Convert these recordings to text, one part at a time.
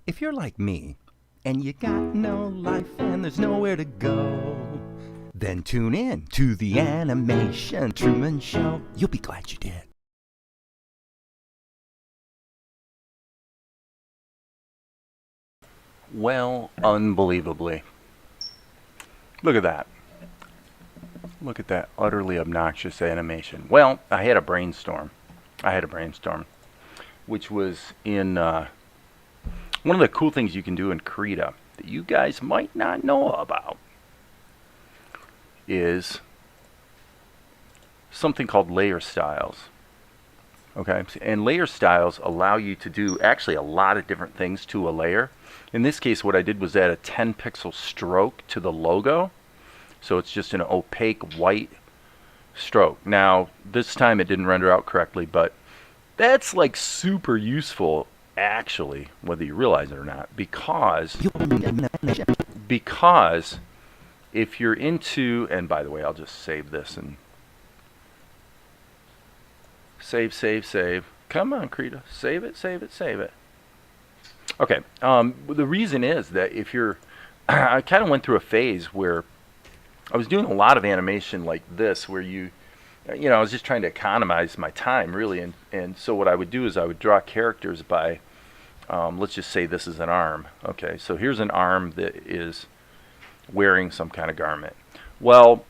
If you're like me, and you got no life and there's nowhere to go, then tune in to the Animation Truman Show. You'll be glad you did. Well, unbelievably. Look at that. Look at that utterly obnoxious animation. Well, I had a brainstorm, which was in one of the cool things you can do in Krita that you guys might not know about is something called layer styles. Okay, and layer styles allow you to do actually a lot of different things to a layer. In this case, what I did was add a 10 pixel stroke to the logo. So it's just an opaque white stroke. Now, this time it didn't render out correctly, but that's like super useful actually, whether you realize it or not, because if you're into, and by the way, I'll just save this and save. Come on, Krita, save it. Okay, the reason is that if you're, I kind of went through a phase where I was doing a lot of animation like this, where I was just trying to economize my time, really, and so what I would do is I would draw characters by, let's just say this is an arm. Okay, so here's an arm that is wearing some kind of garment. Well,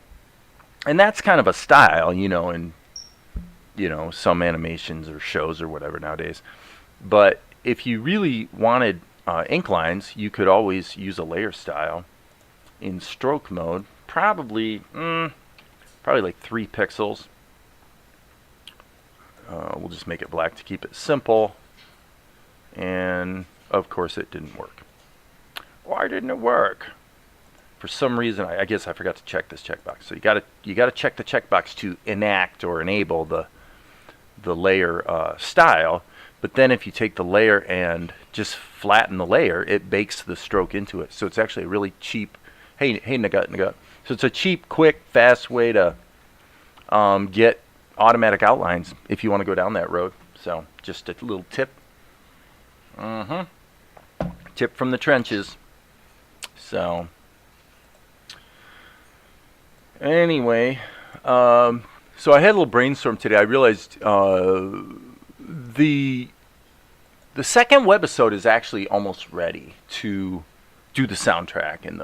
and that's kind of a style, in some animations or shows or whatever nowadays. But if you really wanted ink lines, you could always use a layer style in stroke mode. Probably like 3 pixels. We'll just make it black to keep it simple. And of course it didn't work. Why didn't it work? For some reason, I guess I forgot to check this checkbox. So you gotta check the checkbox to enact or enable the layer style. But then if you take the layer and just flatten the layer, it bakes the stroke into it. So it's actually a really cheap. Hey, Nagut. So it's a cheap, quick, fast way to get automatic outlines if you want to go down that road. So just a little tip. Tip from the trenches. So anyway, so I had a little brainstorm today. I realized the second webisode is actually almost ready to do the soundtrack and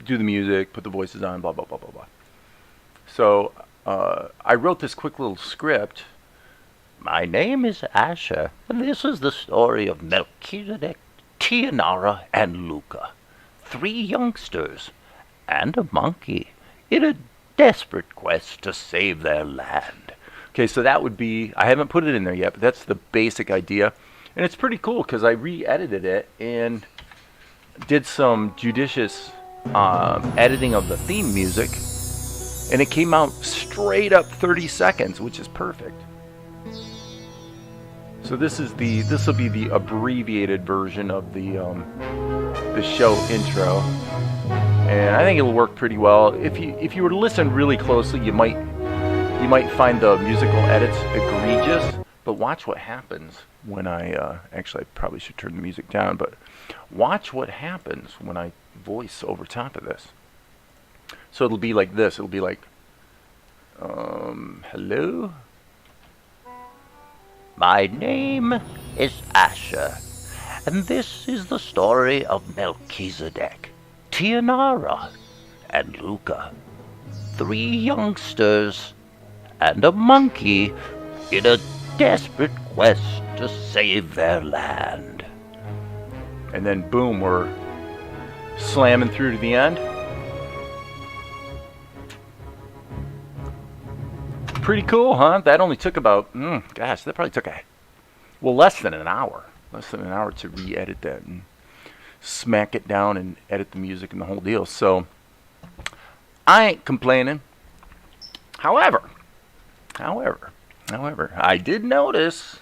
do the music, put the voices on, blah, blah, blah, blah, blah. So I wrote this quick little script. My name is Asher, and this is the story of Melchizidek, Tianara, and Luka. 3 youngsters and a monkey in a desperate quest to save their land. Okay, so that would be, I haven't put it in there yet, but that's the basic idea. And it's pretty cool because I re-edited it and did some judicious editing of the theme music, and it came out straight up 30 seconds, which is perfect. So this will be the abbreviated version of the show intro, and I think it'll work pretty well. If you were to listen really closely, you might find the musical edits egregious, but watch what happens when I actually I probably should turn the music down, but watch what happens when I voice over top of this. So it'll be like this. It'll be like, hello? My name is Asher, and this is the story of Melchizedek, Tianara, and Luka. 3 youngsters and a monkey in a desperate quest to save their land. And then boom, we're slamming through to the end. Pretty cool, huh? That only took about, that probably took less than an hour. Less than an hour to re-edit that and smack it down and edit the music and the whole deal. So, I ain't complaining. However, I did notice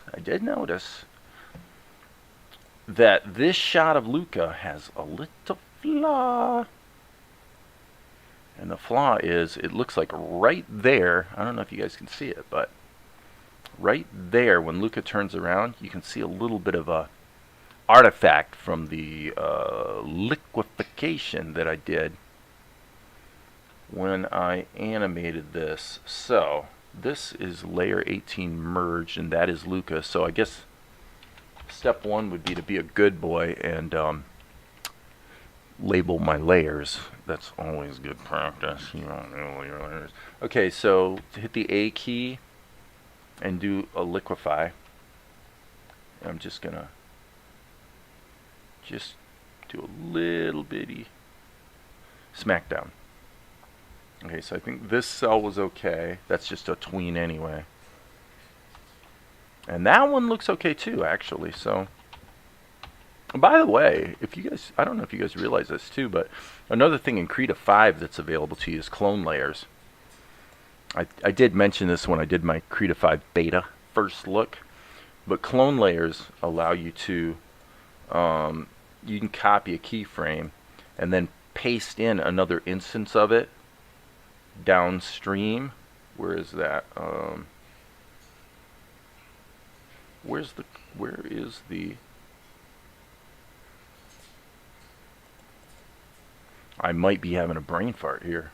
that this shot of Luka has a little flaw. And the flaw is, it looks like right there, I don't know if you guys can see it, but right there, when Luka turns around, you can see a little bit of a artifact from the liquefaction that I did when I animated this. So this is layer 18 merged, and that is Luka. So I guess step one would be to be a good boy and label my layers. That's always good practice. You don't know your layers. Okay, so to hit the A key and do a liquefy. I'm just gonna do a little bitty smackdown. Okay, so I think this cell was okay. That's just a tween anyway. And that one looks okay too, actually. So, by the way, if you guys, I don't know if you guys realize this too, but another thing in Krita 5 that's available to you is clone layers. I did mention this when I did my Krita 5 beta first look, but clone layers allow you to, you can copy a keyframe and then paste in another instance of it downstream. Where is that? Where is the I might be having a brain fart here.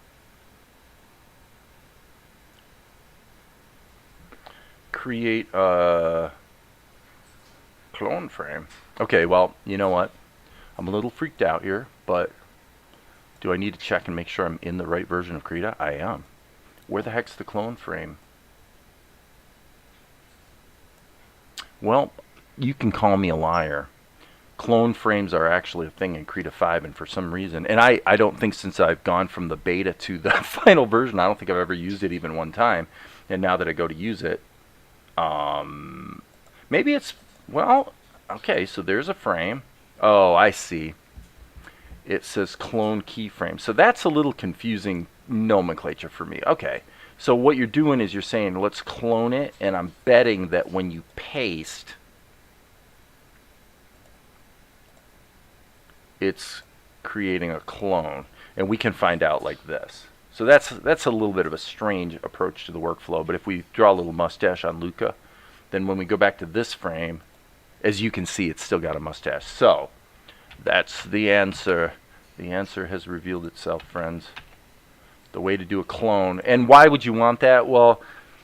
Create a clone frame. Okay, well, you know what? I'm a little freaked out here, but do I need to check and make sure I'm in the right version of Krita? I am. Where the heck's the clone frame? Well, you can call me a liar. Clone frames are actually a thing in Krita 5, and for some reason, and I don't think since I've gone from the beta to the final version, I don't think I've ever used it even one time. And now that I go to use it, maybe it's, well, okay, so there's a frame. Oh, I see. It says clone keyframe. So that's a little confusing nomenclature for me. Okay, so what you're doing is you're saying, let's clone it, and I'm betting that when you paste, it's creating a clone, and we can find out like this. So that's a little bit of a strange approach to the workflow, but if we draw a little mustache on Luka, then when we go back to this frame, as you can see, it's still got a mustache. So that's the answer. The answer has revealed itself, friends. The way to do a clone. And why would you want that? Well,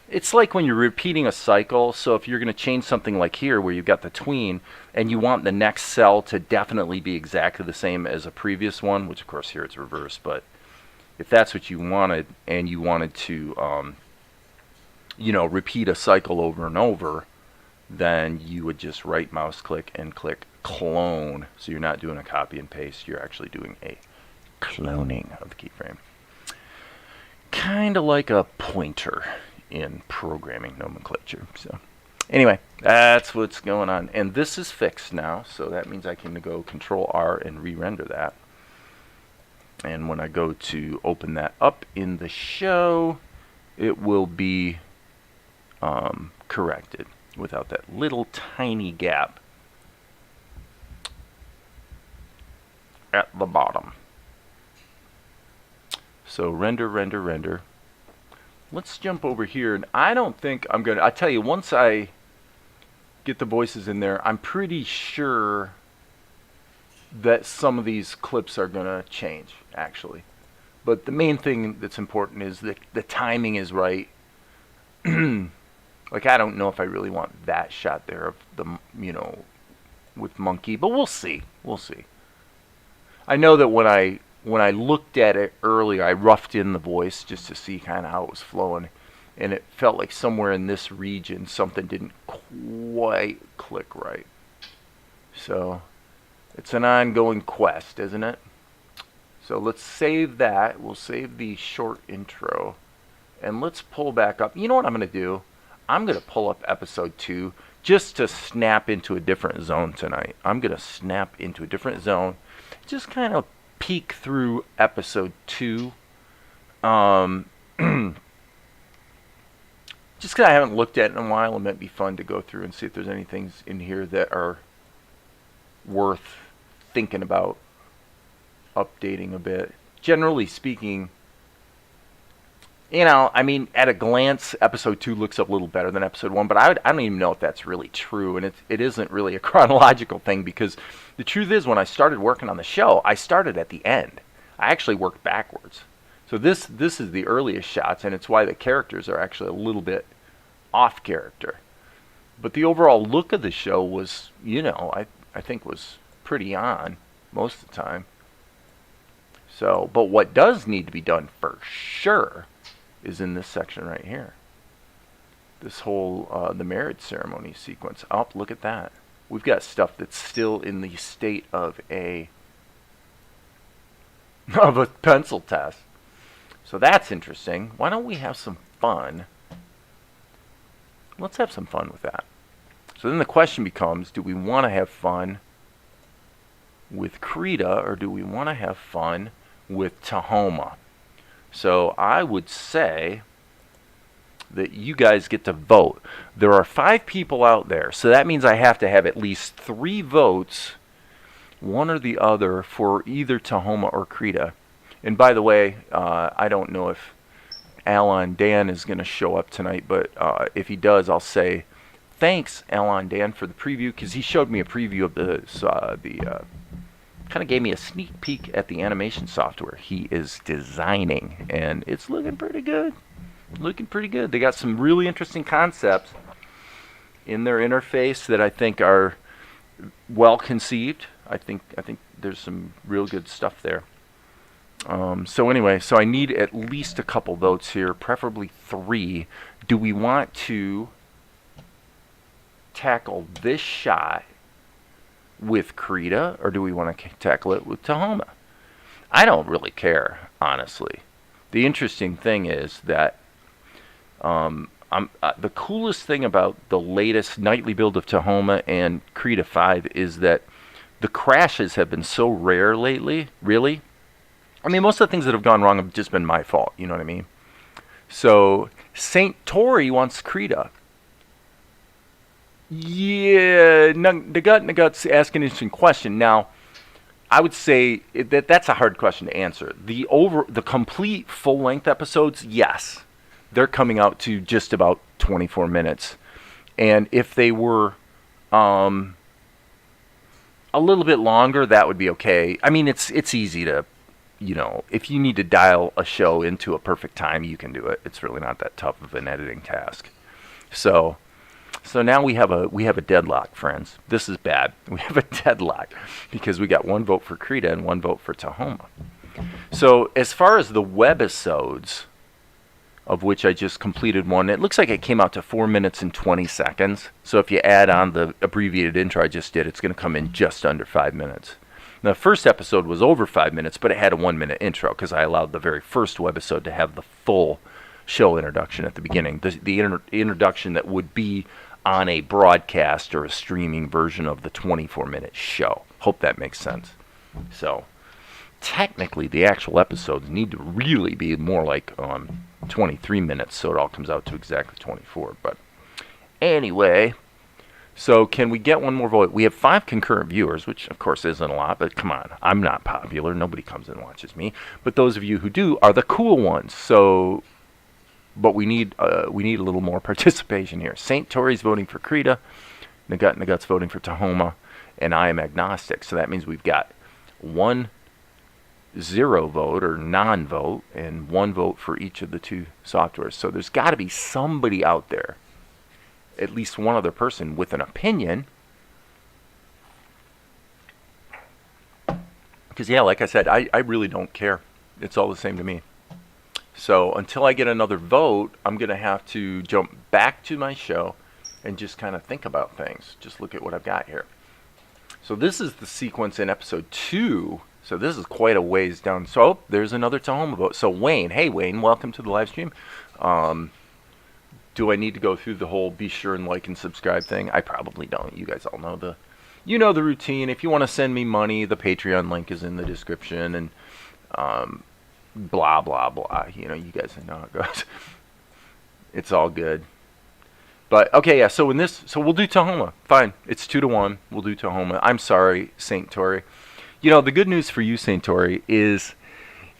it's like when you're repeating a cycle. So if you're going to change something like here where you've got the tween and you want the next cell to definitely be exactly the same as a previous one, which of course here it's reversed, but if that's what you wanted and you wanted to repeat a cycle over and over, then you would just right mouse click and click clone. So you're not doing a copy and paste, you're actually doing a cloning of the keyframe. Kind of like a pointer in programming nomenclature. So anyway, that's what's going on. And this is fixed now, so that means I can go Control R and re-render that. And when I go to open that up in the show, it will be corrected without that little tiny gap at the bottom. So render, render, render. Let's jump over here, and I don't think I'm gonna, I tell you, once I get the voices in there, I'm pretty sure that some of these clips are gonna change, actually. But the main thing that's important is that the timing is right. Like, I don't know if I really want that shot there of the, with Monkey, but we'll see. We'll see. I know that when I looked at it earlier, I roughed in the voice just to see kind of how it was flowing, and it felt like somewhere in this region something didn't quite click right. So it's an ongoing quest, isn't it? So let's save that. We'll save the short intro, and let's pull back up. You know what I'm going to do? I'm going to pull up episode 2 just to snap into a different zone tonight. I'm going to snap into a different zone, just kind of peek through episode 2. Just because I haven't looked at it in a while, it might be fun to go through and see if there's any things in here that are worth thinking about updating a bit. Generally speaking, I mean, at a glance, episode 2 looks a little better than episode 1, but I don't even know if that's really true, and it isn't really a chronological thing, because the truth is, when I started working on the show, I started at the end. I actually worked backwards. So this is the earliest shots, and it's why the characters are actually a little bit off character. But the overall look of the show was, I think was pretty on most of the time. So, but what does need to be done for sure is in this section right here. This whole, the marriage ceremony sequence. Oh, look at that. We've got stuff that's still in the state of a pencil test. So that's interesting. Why don't we have some fun? Let's have some fun with that. So then the question becomes, do we want to have fun with Krita, or do we want to have fun with Tahoma? So I would say that you guys get to vote. There are 5 people out there, so that means I have to have at least 3 votes, one or the other, for either Tahoma or Krita. And by the way, I don't know if Alan Dan is going to show up tonight, but if he does, I'll say thanks, Alan Dan, for the preview, because he showed me a preview of the kind of gave me a sneak peek at the animation software he is designing, and it's looking pretty good. Looking pretty good. They got some really interesting concepts in their interface that I think are well conceived. I think there's some real good stuff there. So anyway, so I need at least a couple votes here, preferably 3. Do we want to tackle this shot with Krita, or do we want to tackle it with Tahoma? I don't really care, honestly. The interesting thing is that the coolest thing about the latest nightly build of Tahoma and Krita 5 is that the crashes have been so rare lately, really. I mean, most of the things that have gone wrong have just been my fault, you know what I mean? So, St. Tori wants Krita. Yeah, Nugut's asking an interesting question. Now, I would say that's a hard question to answer. The complete full-length episodes, yes. They're coming out to just about 24 minutes. And if they were a little bit longer, that would be okay. I mean, it's easy to, if you need to dial a show into a perfect time, you can do it. It's really not that tough of an editing task. So now we have a deadlock, friends. This is bad. We have a deadlock because we got 1 vote for Krita and 1 vote for Tahoma. So as far as the webisodes, of which I just completed one, it looks like it came out to 4 minutes and 20 seconds. So if you add on the abbreviated intro I just did, it's going to come in just under 5 minutes. Now, the first episode was over 5 minutes, but it had a 1-minute intro because I allowed the very first webisode to have the full show introduction at the beginning. The introduction that would be on a broadcast or a streaming version of the 24-minute show. Hope that makes sense. So, technically, the actual episodes need to really be more like 23 minutes, so it all comes out to exactly 24. But anyway, so can we get one more vote? We have 5 concurrent viewers, which of course isn't a lot, but come on, I'm not popular. Nobody comes and watches me. But those of you who do are the cool ones. So, but we need a little more participation here. St. Tori's voting for Krita, Nugut's voting for Tahoma, and I am agnostic. So that means we've got 1 0 vote or non-vote and 1 vote for each of the 2 softwares. So there's got to be somebody out there, at least one other person with an opinion. Because yeah, like I said, I really don't care. It's all the same to me. So until I get another vote, I'm going to have to jump back to my show and just kind of think about things. Just look at what I've got here. So this is the sequence in episode 2. So this is quite a ways down. So there's another Tahoma vote. So Wayne, hey Wayne, welcome to the live stream. Do I need to go through the whole be sure and like and subscribe thing? I probably don't. You guys all know the routine. If you want to send me money, the Patreon link is in the description, and blah blah blah. You guys know how it goes. It's all good. But okay, yeah. So we'll do Tahoma. Fine. It's 2-1. We'll do Tahoma. I'm sorry, St. Tori. The good news for you, St. Tori, is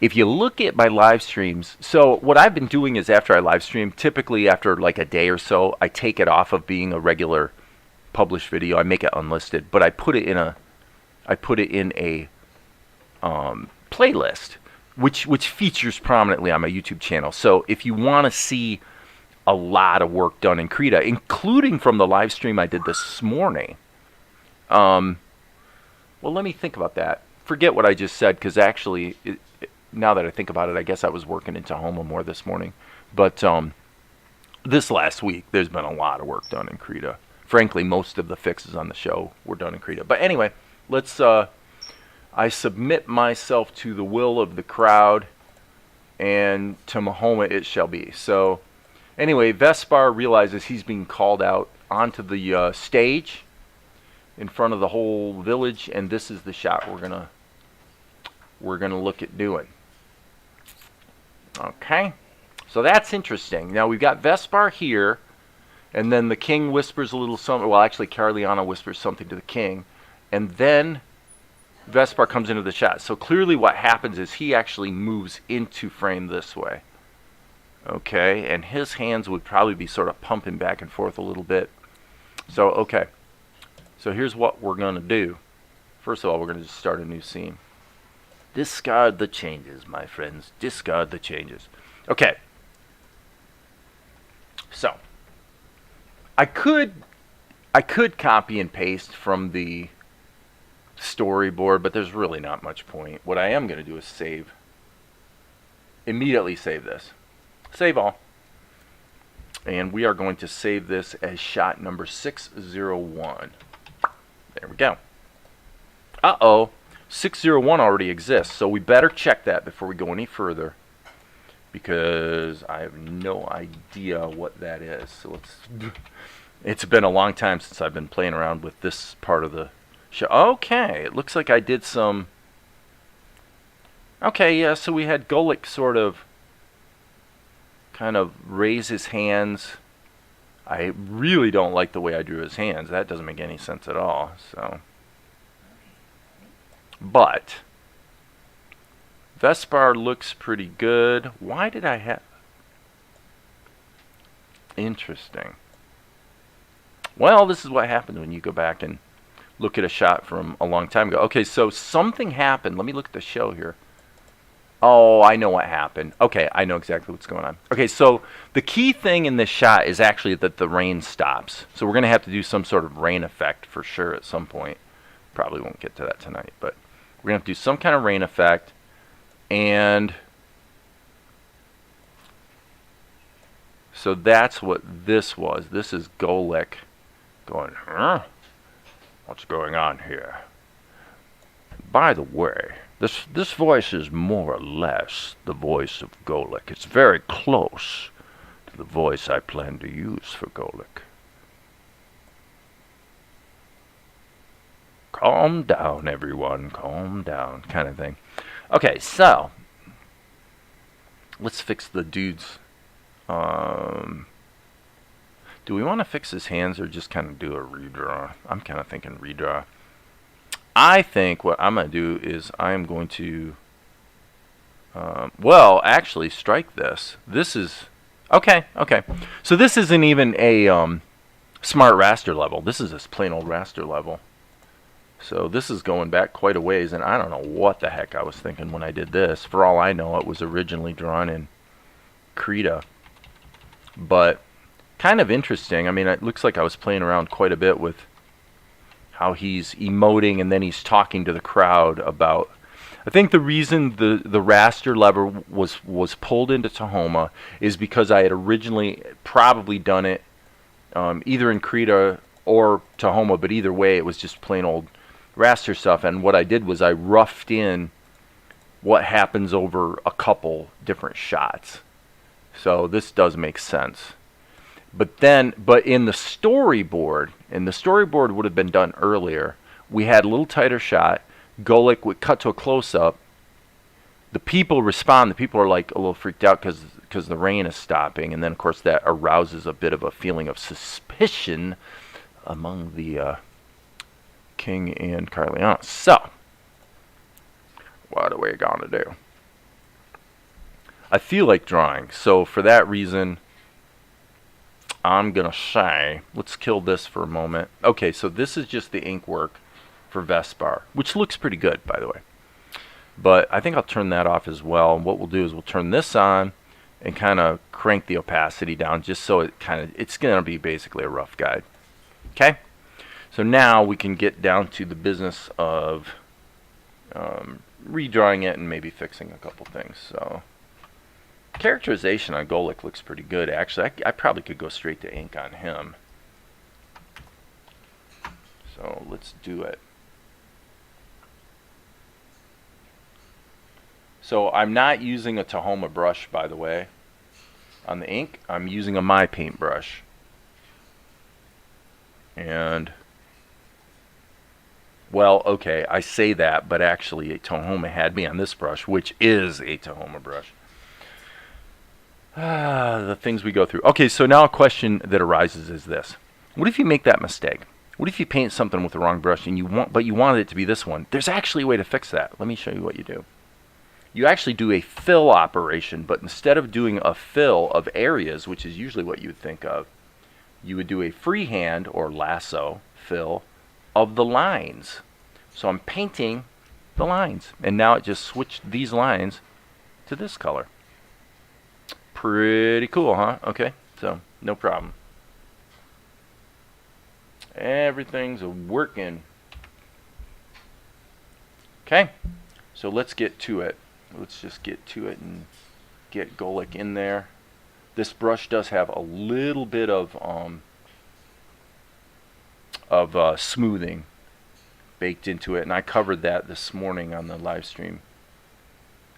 if you look at my live streams, so what I've been doing is after I live stream, typically after like a day or so, I take it off of being a regular published video. I make it unlisted, but I put it in a playlist, which features prominently on my YouTube channel. So if you want to see a lot of work done in Krita, including from the live stream I did this morning. Well, let me think about that. Forget what I just said, because actually, now that I think about it, I guess I was working in Tahoma more this morning. But this last week, there's been a lot of work done in Krita. Frankly, most of the fixes on the show were done in Krita. But anyway, let's. I submit myself to the will of the crowd, and to Mahoma it shall be. So, anyway, Vespar realizes he's being called out onto the stage in front of the whole village, and this is the shot we're gonna look at doing. Okay, so that's interesting. Now we've got Vespar here, and then the king whispers a little something. Well, actually, Carliana whispers something to the king, and then Vespar comes into the shot. So clearly what happens is he actually moves into frame this way. Okay, and his hands would probably be sort of pumping back and forth a little bit. So, okay. So here's what we're going to do. First of all, we're going to just start a new scene. Discard the changes, my friends. Discard the changes. Okay. So, I could copy and paste from the storyboard, but there's really not much point. What I am going to do is save. Immediately save this. Save all. And we are going to save this as shot number 601. There we go. Uh-oh. 601 already exists, so we better check that before we go any further, because I have no idea what that is. So it's been a long time since I've been playing around with this part of the show. Okay, it looks like I did some... Okay, yeah, so we had Golik sort of kind of raise his hands. I really don't like the way I drew his hands. That doesn't make any sense at all. So, but Vespar looks pretty good. Why did I have... Interesting. Well, this is what happens when you go back and look at a shot from a long time ago. Okay, so something happened. Let me look at the show here. Oh, I know what happened. Okay, I know exactly what's going on. Okay, so the key thing in this shot is actually that the rain stops. So we're going to have to do some sort of rain effect for sure at some point. Probably won't get to that tonight, but we're going to have to do some kind of rain effect. And so that's what this was. This is Golik going, huh? What's going on here? By the way, this voice is more or less the voice of Golik. It's very close to the voice I plan to use for Golik. Calm down, everyone. Calm down, kind of thing. Okay, so let's fix the dude's... do we want to fix his hands or just kind of do a redraw? I'm kind of thinking redraw. I think what I'm going to do is I am going to... well, actually, strike this. This is... Okay, okay. So this isn't even a smart raster level. This is this plain old raster level. So this is going back quite a ways, and I don't know what the heck I was thinking when I did this. For all I know, it was originally drawn in Krita. But kind of interesting. I mean, it looks like I was playing around quite a bit with how he's emoting, and then he's talking to the crowd about... I think the reason the raster lever was pulled into Tahoma is because I had originally probably done it either in Krita or Tahoma, but either way it was just plain old raster stuff. And what I did was I roughed in what happens over a couple different shots. So this does make sense. But in the storyboard, and the storyboard would have been done earlier, we had a little tighter shot. Golik would cut to a close-up. The people respond. The people are like a little freaked out because the rain is stopping. And then, of course, that arouses a bit of a feeling of suspicion among the king and Carliana. So, what are we going to do? I feel like drawing. So for that reason, I'm going to say, let's kill this for a moment. Okay, so this is just the ink work for Vespar, which looks pretty good, by the way. But I think I'll turn that off as well. And what we'll do is we'll turn this on and kind of crank the opacity down just so it's going to be basically a rough guide. Okay? So now we can get down to the business of redrawing it and maybe fixing a couple things. So characterization on Golik looks pretty good. Actually, I probably could go straight to ink on him. So let's do it. So I'm not using a Tahoma brush, by the way, on the ink. I'm using a My Paint brush. And, well, okay, I say that, but actually a Tahoma had me on this brush, which is a Tahoma brush. The things we go through. Okay, so now a question that arises is this. What if you make that mistake? What if you paint something with the wrong brush and you wanted it to be this one? There's actually a way to fix that. Let me show you what you do. You actually do a fill operation, but instead of doing a fill of areas, which is usually what you would think of, you would do a freehand or lasso fill of the lines. So I'm painting the lines, and now it just switched these lines to this color. Pretty cool, huh? Okay, so no problem. Everything's working. Okay, so let's get to it. Let's just get to it and get Golik in there. This brush does have a little bit of smoothing baked into it, and I covered that this morning on the live stream.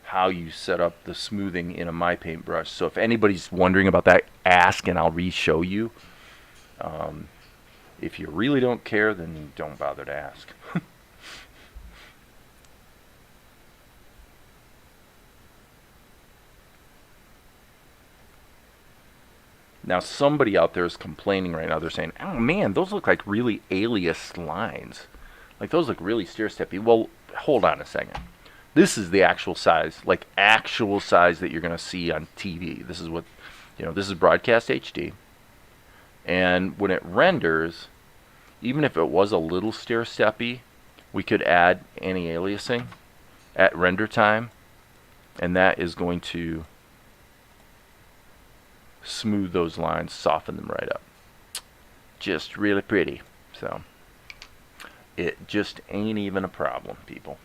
How you set up the smoothing in a My Paint brush. So if anybody's wondering about that, ask and I'll re-show you. If you really don't care, then don't bother to ask. Now somebody out there is complaining right now. They're saying, oh man, those look like really alias lines. Like those look really stair-steppy. Well, hold on a second. This is the actual size, like actual size that you're going to see on TV. This is what, this is broadcast HD. And when it renders, even if it was a little stair-steppy, we could add anti-aliasing at render time. And that is going to smooth those lines, soften them right up. Just really pretty. So it just ain't even a problem, people.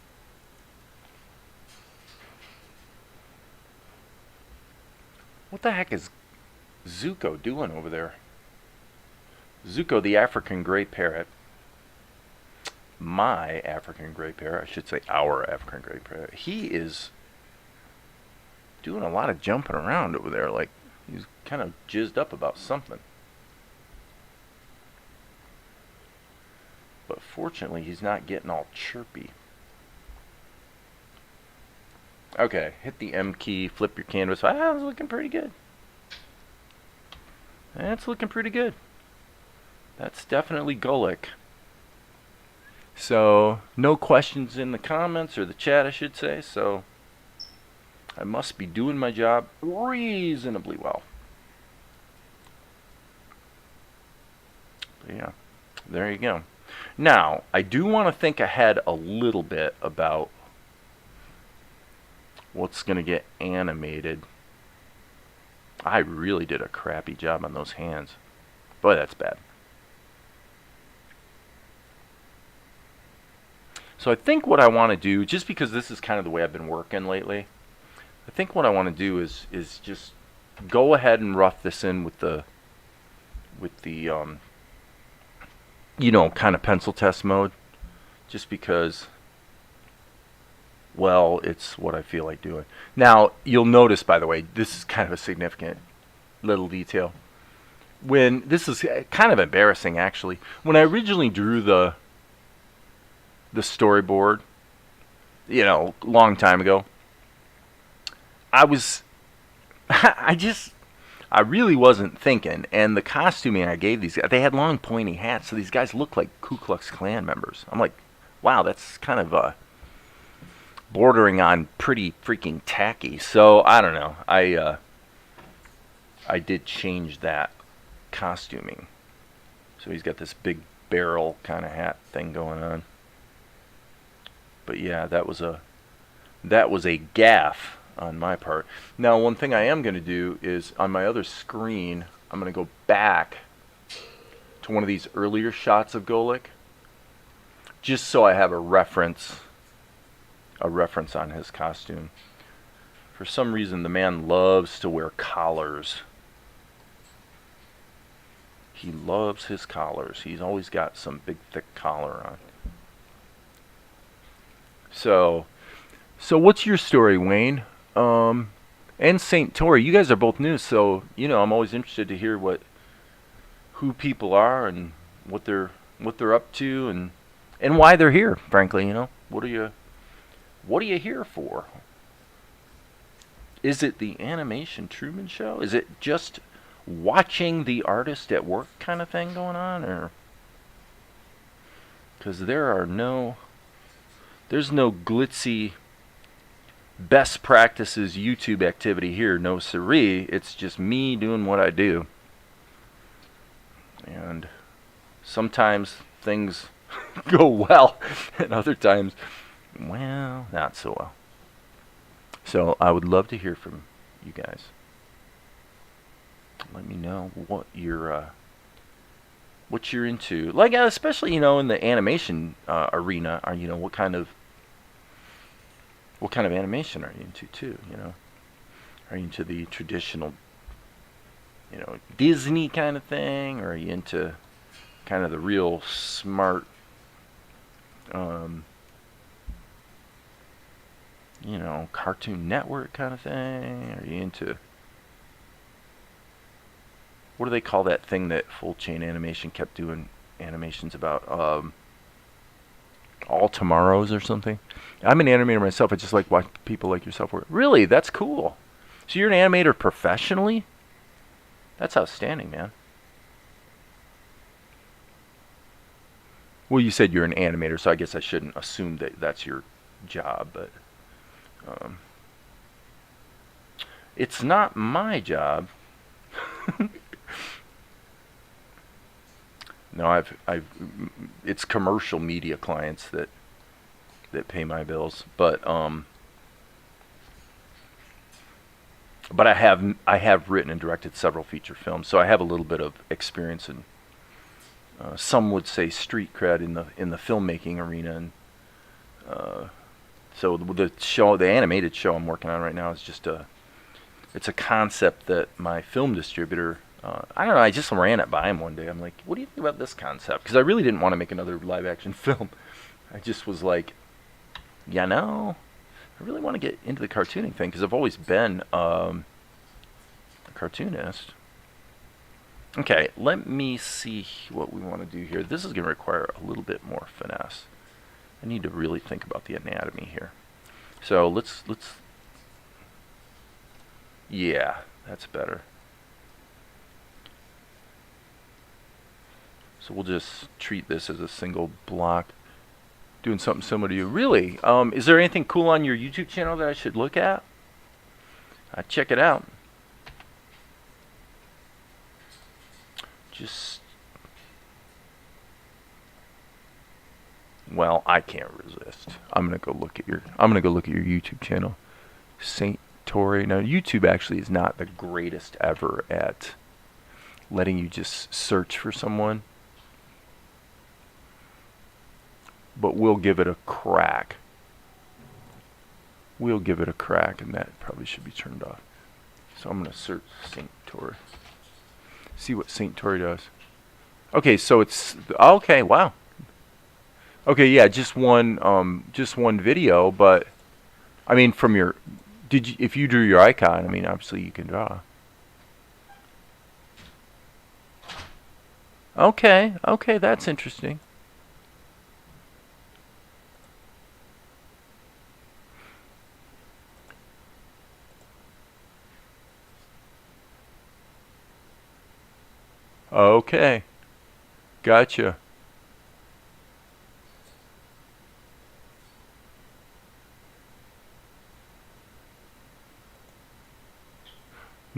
What the heck is Zuko doing over there? Zuko, the African gray parrot. My African gray parrot, I should say our African gray parrot. He is doing a lot of jumping around over there, like he's kind of jizzed up about something. But fortunately, he's not getting all chirpy. Okay, hit the M key, flip your canvas. Ah, it's looking pretty good. That's looking pretty good. That's definitely Golik. So, no questions in the comments, or the chat, I should say. So, I must be doing my job reasonably well. But yeah, there you go. Now, I do want to think ahead a little bit about what's going to get animated. I really did a crappy job on those hands. Boy, that's bad. So I think what I want to do, just because this is kind of the way I've been working lately, I think what I want to do is just go ahead and rough this in with the kind of pencil test mode, just because, well, it's what I feel like doing. Now, you'll notice, by the way, this is kind of a significant little detail. When this is kind of embarrassing, actually. When I originally drew the storyboard, long time ago, I really wasn't thinking, and the costuming I gave these guys, they had long pointy hats, so these guys look like Ku Klux Klan members. I'm like, wow, that's kind of bordering on pretty freaking tacky. So I don't know. I did change that costuming. So he's got this big barrel kind of hat thing going on. But yeah, that was a gaffe on my part. Now, one thing I am going to do is on my other screen, I'm going to go back to one of these earlier shots of Golik, just so I have a reference on his costume. For some reason, the man loves to wear collars. He loves his collars. He's always got some big, thick collar on. So what's your story, Wayne? And Saint Tori, you guys are both new, so I'm always interested to hear who people are and what they're up to and why they're here. Frankly, what are you here for? Is it the animation Truman Show? Is it just watching the artist at work kind of thing going on, or because there's no glitzy best practices YouTube activity here, no siree. It's just me doing what I do, and sometimes things go well, and other times, well, not so well. So I would love to hear from you guys. Let me know what you're into, like especially in the animation arena. Are what kind of animation are you into too? Are you into the traditional Disney kind of thing, or are you into kind of the real smart Cartoon Network kind of thing? Are you into, what do they call that thing that Full Chain Animation kept doing animations about? All Tomorrows or something? I'm an animator myself. I just like watch people like yourself work. Really? That's cool. So you're an animator professionally? That's outstanding, man. Well, you said you're an animator, so I guess I shouldn't assume that that's your job, but it's not my job. No, it's commercial media clients that pay my bills, but I have written and directed several feature films, so I have a little bit of experience in, some would say, street cred in the filmmaking arena, and so the animated show I'm working on right now is just it's a concept that my film distributor, I don't know, I just ran it by him one day. I'm like, what do you think about this concept? Because I really didn't want to make another live action film. I just was like, I really want to get into the cartooning thing, because I've always been a cartoonist. Okay, let me see what we want to do here. This is going to require a little bit more finesse. I need to really think about the anatomy here. So let's yeah, that's better. So we'll just treat this as a single block. Doing something similar to you. Really? Is there anything cool on your YouTube channel that I should look at? Check it out. Well, I can't resist. I'm gonna go look at your YouTube channel, Saint Tori. Now, YouTube actually is not the greatest ever at letting you just search for someone, but we'll give it a crack. And that probably should be turned off. So I'm gonna search Saint Tori. See what Saint Tori does. Okay, so it's okay. Wow. Okay, yeah, just one video, but I mean, from your, if you drew your icon, I mean, obviously you can draw. Okay, that's interesting. Okay, gotcha.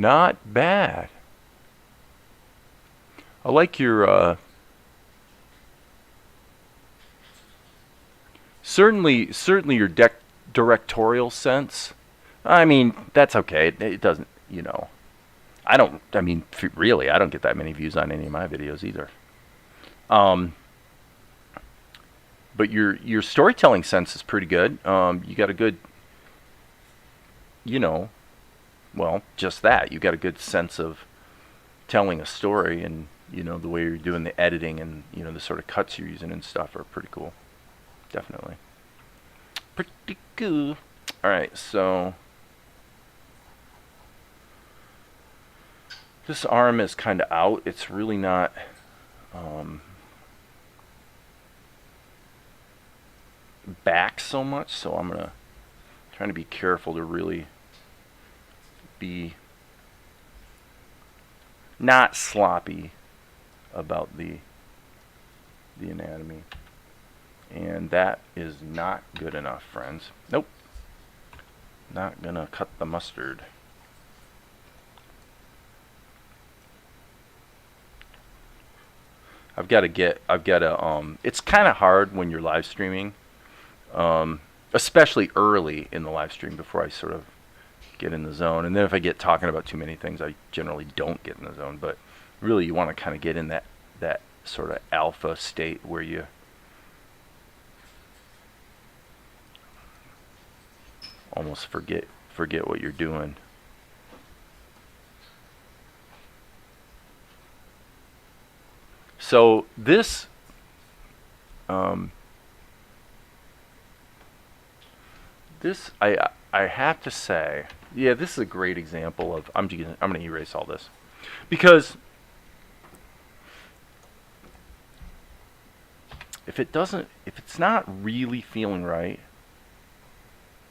Not bad. I like your certainly your directorial sense. I mean, that's okay. It doesn't, you know. I mean, really, I don't get that many views on any of my videos either. But your storytelling sense is pretty good. You got a good, you know, well, just that. You got a good sense of telling a story, and you know the way you're doing the editing, and you know the sort of cuts you're using and stuff are pretty cool. Definitely, pretty cool. All right, so this arm is kind of out. It's really not. Back so much, so I'm trying to be careful to really be not sloppy about the anatomy, and that is not good enough, friends. Nope, not gonna cut the mustard. I've got to it's kind of hard when you're live streaming, especially early in the live stream before I sort of get in the zone. And then if I get talking about too many things, I generally don't get in the zone. But really, you want to kind of get in that sort of alpha state where you almost forget what you're doing. So this I have to say, yeah, this is a great example of I'm gonna erase all this, because if it's not really feeling right,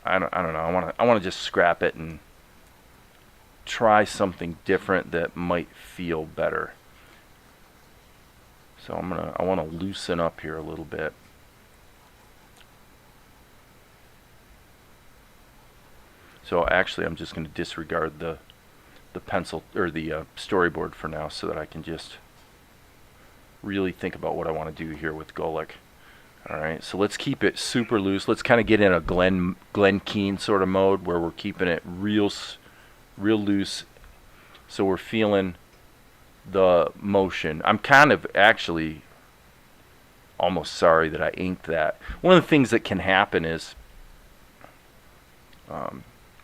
I don't know. I want to just scrap it and try something different that might feel better. So I want to loosen up here a little bit. So actually, I'm just going to disregard the pencil or the storyboard for now, so that I can just really think about what I want to do here with Golik. All right, so let's keep it super loose. Let's kind of get in a Glenn Keane sort of mode where we're keeping it real loose, so we're feeling the motion. I'm kind of actually almost sorry that I inked that. One of the things that can happen is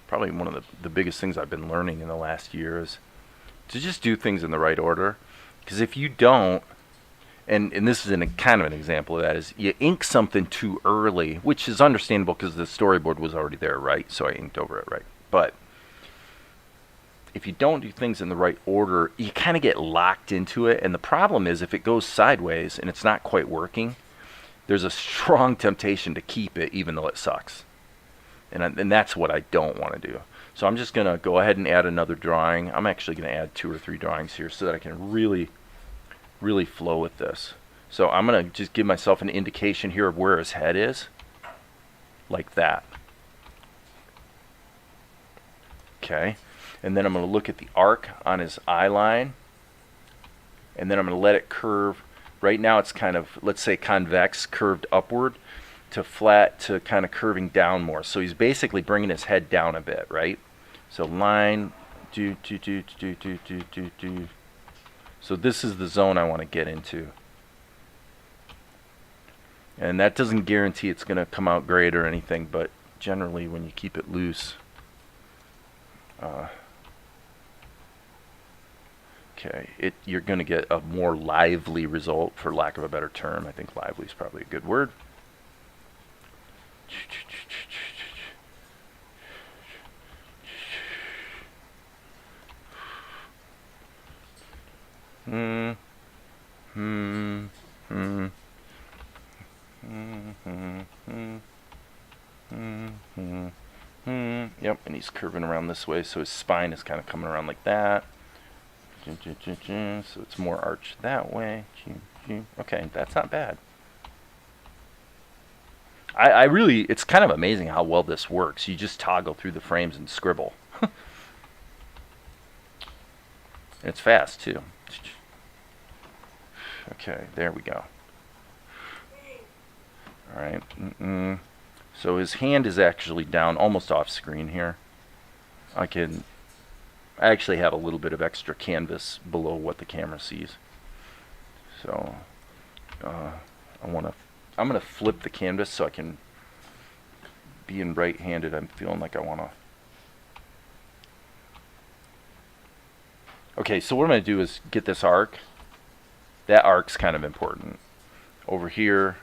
probably one of the biggest things I've been learning in the last year is to just do things in the right order. Because if you don't, and this is kind of an example of that, is you ink something too early, which is understandable because the storyboard was already there, right? So I inked over it, right? But if you don't do things in the right order, you kind of get locked into it. And the problem is, if it goes sideways and it's not quite working, there's a strong temptation to keep it even though it sucks. And that's what I don't want to do. So I'm just going to go ahead and add another drawing. I'm actually going to add 2 or 3 drawings here so that I can really flow with this. So I'm going to just give myself an indication here of where his head is, like that. Okay. And then I'm going to look at the arc on his eye line, and then I'm going to let it curve. Right now it's kind of, let's say, convex, curved upward to flat to kind of curving down more. So he's basically bringing his head down a bit, right? So line, do. So this is the zone I want to get into. And that doesn't guarantee it's going to come out great or anything, but generally when you keep it loose, okay, you're going to get a more lively result, for lack of a better term. I think lively is probably a good word. Yep, and he's curving around this way, so his spine is kind of coming around like that. So it's more arched that way. Okay, that's not bad. I really, it's kind of amazing how well this works. You just toggle through the frames and scribble. And it's fast too. Okay, there we go. All right. So his hand is actually down, almost off screen here. I actually have a little bit of extra canvas below what the camera sees. So I'm gonna flip the canvas so I can, being right-handed, I'm feeling like I wanna. Okay, so what I'm gonna do is get this arc. That arc's kind of important. Over here.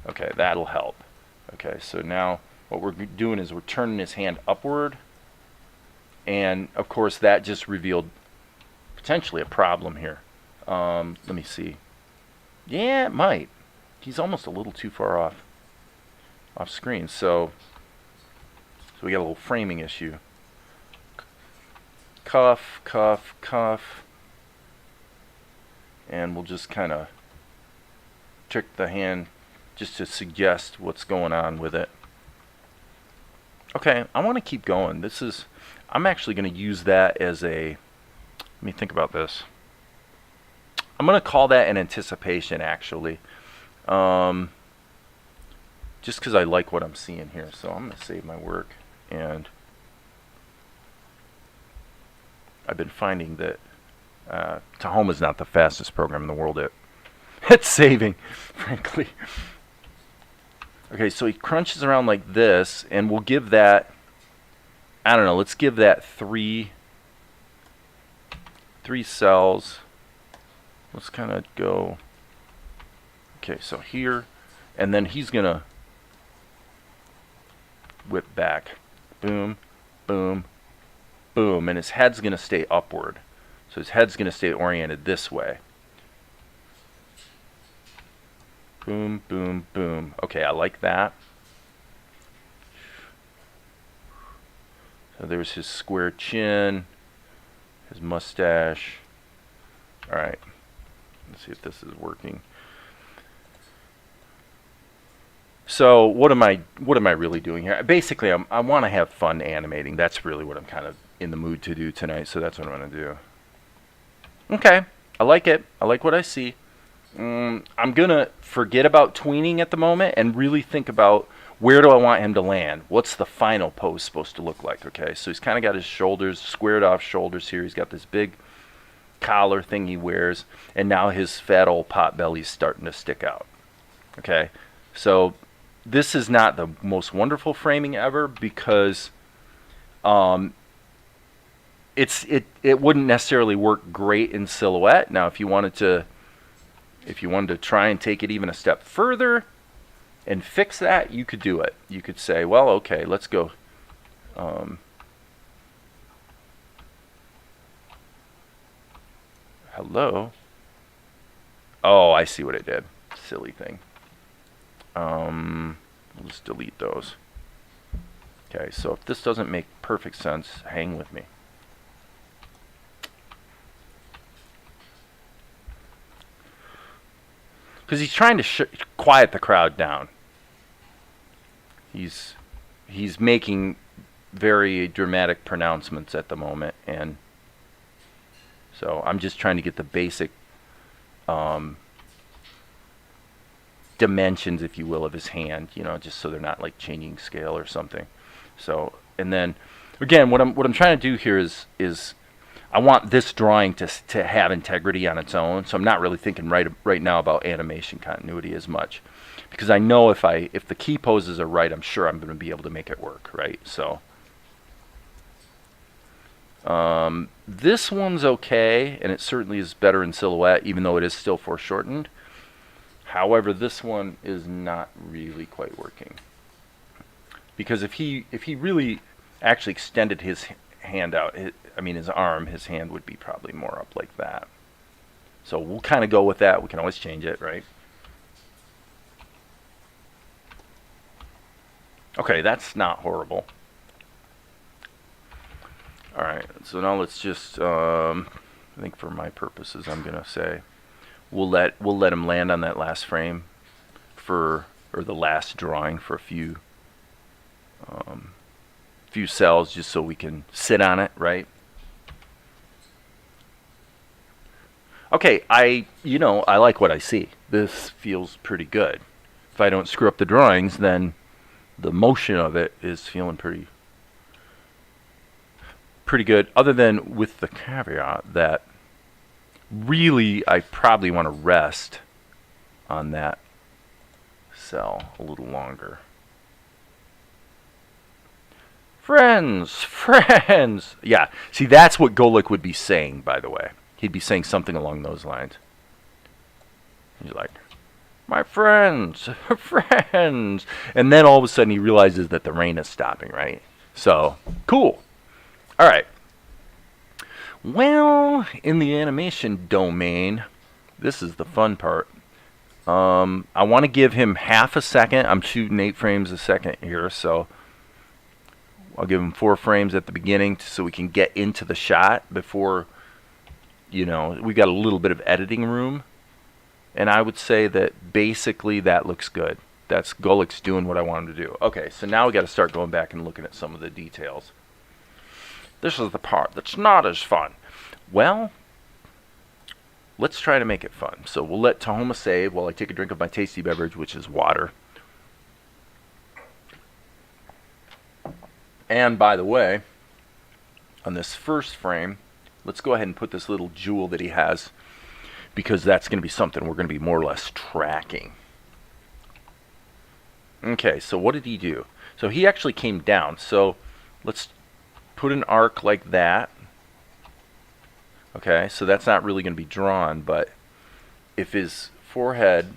Okay, that'll help. Okay, so now what we're doing is we're turning his hand upward. And, of course, that just revealed potentially a problem here. Let me see. Yeah, it might. He's almost a little too far off screen. So we got a little framing issue. Cuff, cuff, cuff. And we'll just kind of trick the hand just to suggest what's going on with it. Okay, I want to keep going. I'm actually going to use that as let me think about this. I'm going to call that an anticipation, actually. Just because I like what I'm seeing here. So I'm going to save my work. And I've been finding that Tahoma is not the fastest program in the world at saving, frankly. Okay, so he crunches around like this, and we'll give that, I don't know, let's give that three cells. Let's kind of go, okay, so here, and then he's going to whip back. Boom, boom, boom, and his head's going to stay upward. So his head's going to stay oriented this way. Boom, boom, boom. Okay, I like that. So there's his square chin, his mustache. All right, let's see if this is working. So what am I really doing here? Basically, I want to have fun animating. That's really what I'm kind of in the mood to do tonight. So that's what I'm going to do. Okay, I like it. I like what I see. I'm going to forget about tweening at the moment and really think about where do I want him to land? What's the final pose supposed to look like? Okay, so he's kind of got his shoulders, squared off shoulders here. He's got this big collar thing he wears, and now his fat old pot belly's starting to stick out. Okay, so this is not the most wonderful framing ever because it wouldn't necessarily work great in silhouette. Now, if you wanted to try and take it even a step further and fix that, you could do it. You could say, well, okay, let's go. Hello. Oh, I see what it did. Silly thing. We'll just delete those. Okay, so if this doesn't make perfect sense, hang with me. Because he's trying to quiet the crowd down. He's making very dramatic pronouncements at the moment, and so I'm just trying to get the basic dimensions, if you will, of his hand, just so they're not like changing scale or something. So, and then again, what I'm trying to do here is I want this drawing to have integrity on its own. So I'm not really thinking right now about animation continuity as much, because I know if the key poses are right, I'm sure I'm going to be able to make it work, right? So this one's okay, and it certainly is better in silhouette, even though it is still foreshortened. However, this one is not really quite working, because if he really actually extended his hand out, his arm, his hand would be probably more up like that. So we'll kind of go with that. We can always change it, right? Okay, that's not horrible. All right, so now let's just, I think for my purposes, I'm gonna say we'll let him land on that last frame or the last drawing for a few few cells just so we can sit on it, right? Okay, I like what I see. This feels pretty good. If I don't screw up the drawings, then the motion of it is feeling pretty good, other than with the caveat that really I probably want to rest on that cell a little longer. Friends. Yeah, see, that's what Golik would be saying, by the way. He'd be saying something along those lines. He's like, my friends, friends. And then all of a sudden he realizes that the rain is stopping, right? So, cool. All right. Well, in the animation domain, this is the fun part. I want to give him half a second. I'm shooting 8 frames a second here, so I'll give him 4 frames at the beginning so we can get into the shot before, we got a little bit of editing room. And I would say that basically that looks good. That's Golik's doing what I want him to do. Okay, so now we got to start going back and looking at some of the details. This is the part that's not as fun. Well, let's try to make it fun. So we'll let Tahoma save while I take a drink of my tasty beverage, which is water. And by the way, on this first frame, let's go ahead and put this little jewel that he has, because that's going to be something we're going to be more or less tracking. Okay, so what did he do? So he actually came down. So let's put an arc like that. Okay, so that's not really going to be drawn, but if his forehead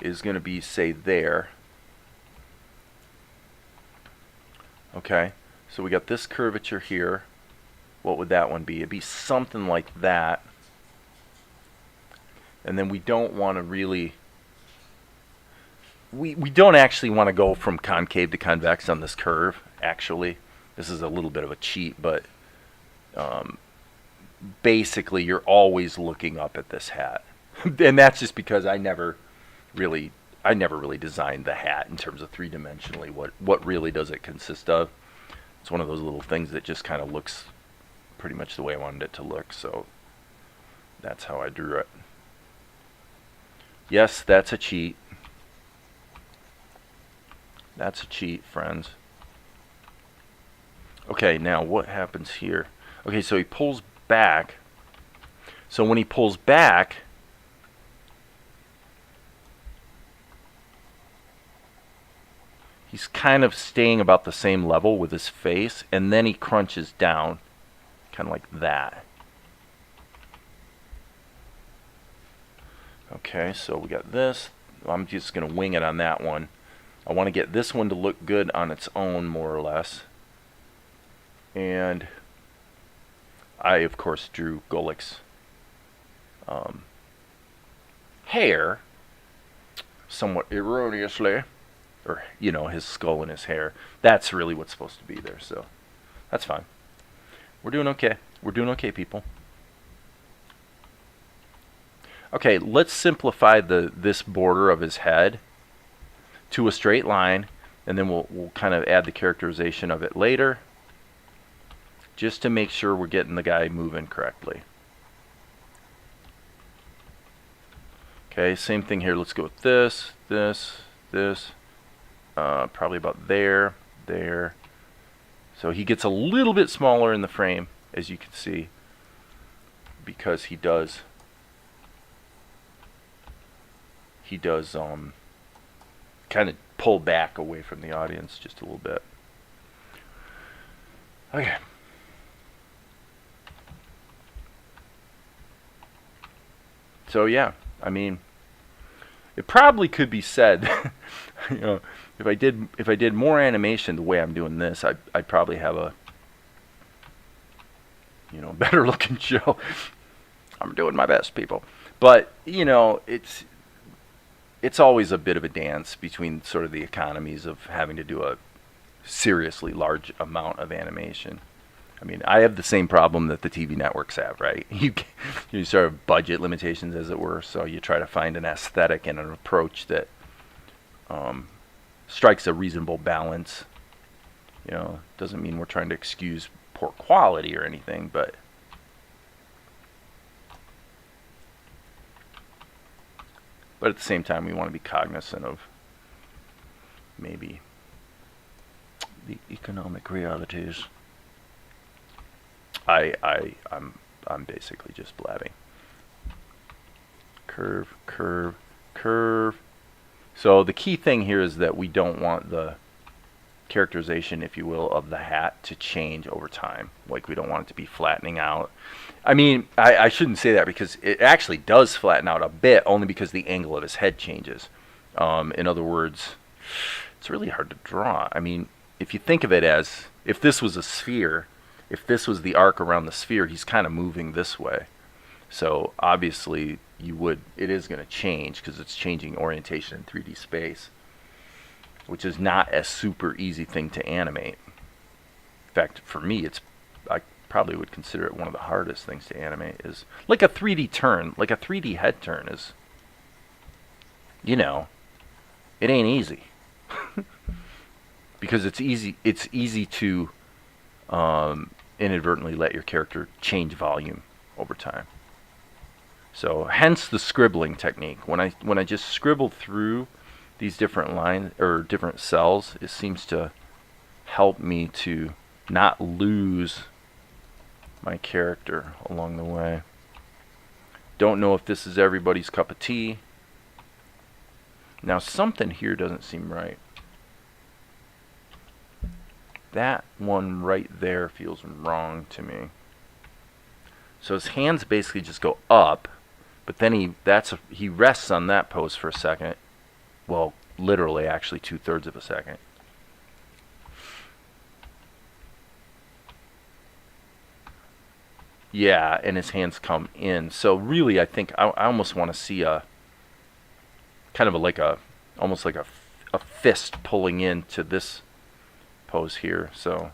is going to be, say, there. Okay, so we got this curvature here. What would that one be? It'd be something like that. And then we don't want to really, we don't actually want to go from concave to convex on this curve, actually. This is a little bit of a cheat, but basically you're always looking up at this hat. And that's just because I never really designed the hat in terms of 3-dimensionally. What really does it consist of? It's one of those little things that just kind of looks pretty much the way I wanted it to look, so that's how I drew it. Yes, that's a cheat. That's a cheat, friends. Okay, now what happens here? Okay, so he pulls back. So when he pulls back, he's kind of staying about the same level with his face, and then he crunches down, kind of like that. Okay, so we got this. I'm just going to wing it on that one. I want to get this one to look good on its own, more or less. And I, of course, drew Golik's hair somewhat erroneously. Or, his skull and his hair. That's really what's supposed to be there, so that's fine. We're doing okay. We're doing okay, people. Okay, let's simplify this border of his head to a straight line, and then we'll kind of add the characterization of it later, just to make sure we're getting the guy moving correctly. Okay, same thing here. Let's go with this, probably about there. So he gets a little bit smaller in the frame, as you can see, because he does kind of pull back away from the audience just a little bit. Okay. So yeah, I mean, it probably could be said, if I did more animation the way I'm doing this, I'd probably have a better looking show. I'm doing my best, people. But it's always a bit of a dance between sort of the economies of having to do a seriously large amount of animation. I mean, I have the same problem that the TV networks have, right? You sort of budget limitations, as it were, so you try to find an aesthetic and an approach that strikes a reasonable balance You know, doesn't mean we're trying to excuse poor quality or anything, but at the same time, we want to be cognizant of maybe the economic realities. I'm basically just blabbing. Curve, curve, curve. So the key thing here is that we don't want the characterization, if you will, of the hat to change over time. Like, we don't want it to be flattening out. I mean, I shouldn't say that, because it actually does flatten out a bit, only because the angle of his head changes. In other words, it's really hard to draw. I mean, if you think of it as, if this was a sphere, if this was the arc around the sphere, he's kind of moving this way. So obviously it is going to change, because it's changing orientation in 3D space, which is not a super easy thing to animate. In fact, for me, I probably would consider it one of the hardest things to animate. Is like a 3D turn, like a 3D head turn is, you know, it ain't easy. Because it's easy to inadvertently let your character change volume over time. So hence the scribbling technique. When I just scribble through these different lines or different cells, it seems to help me to not lose my character along the way. Don't know if this is everybody's cup of tea. Now something here doesn't seem right. That one right there feels wrong to me. So his hands basically just go up, but then he rests on that pose for a second. Well, literally, actually 2/3 of a second. Yeah, and his hands come in. So really, I think I almost want to see a kind of almost like a fist pulling into this pose here. So,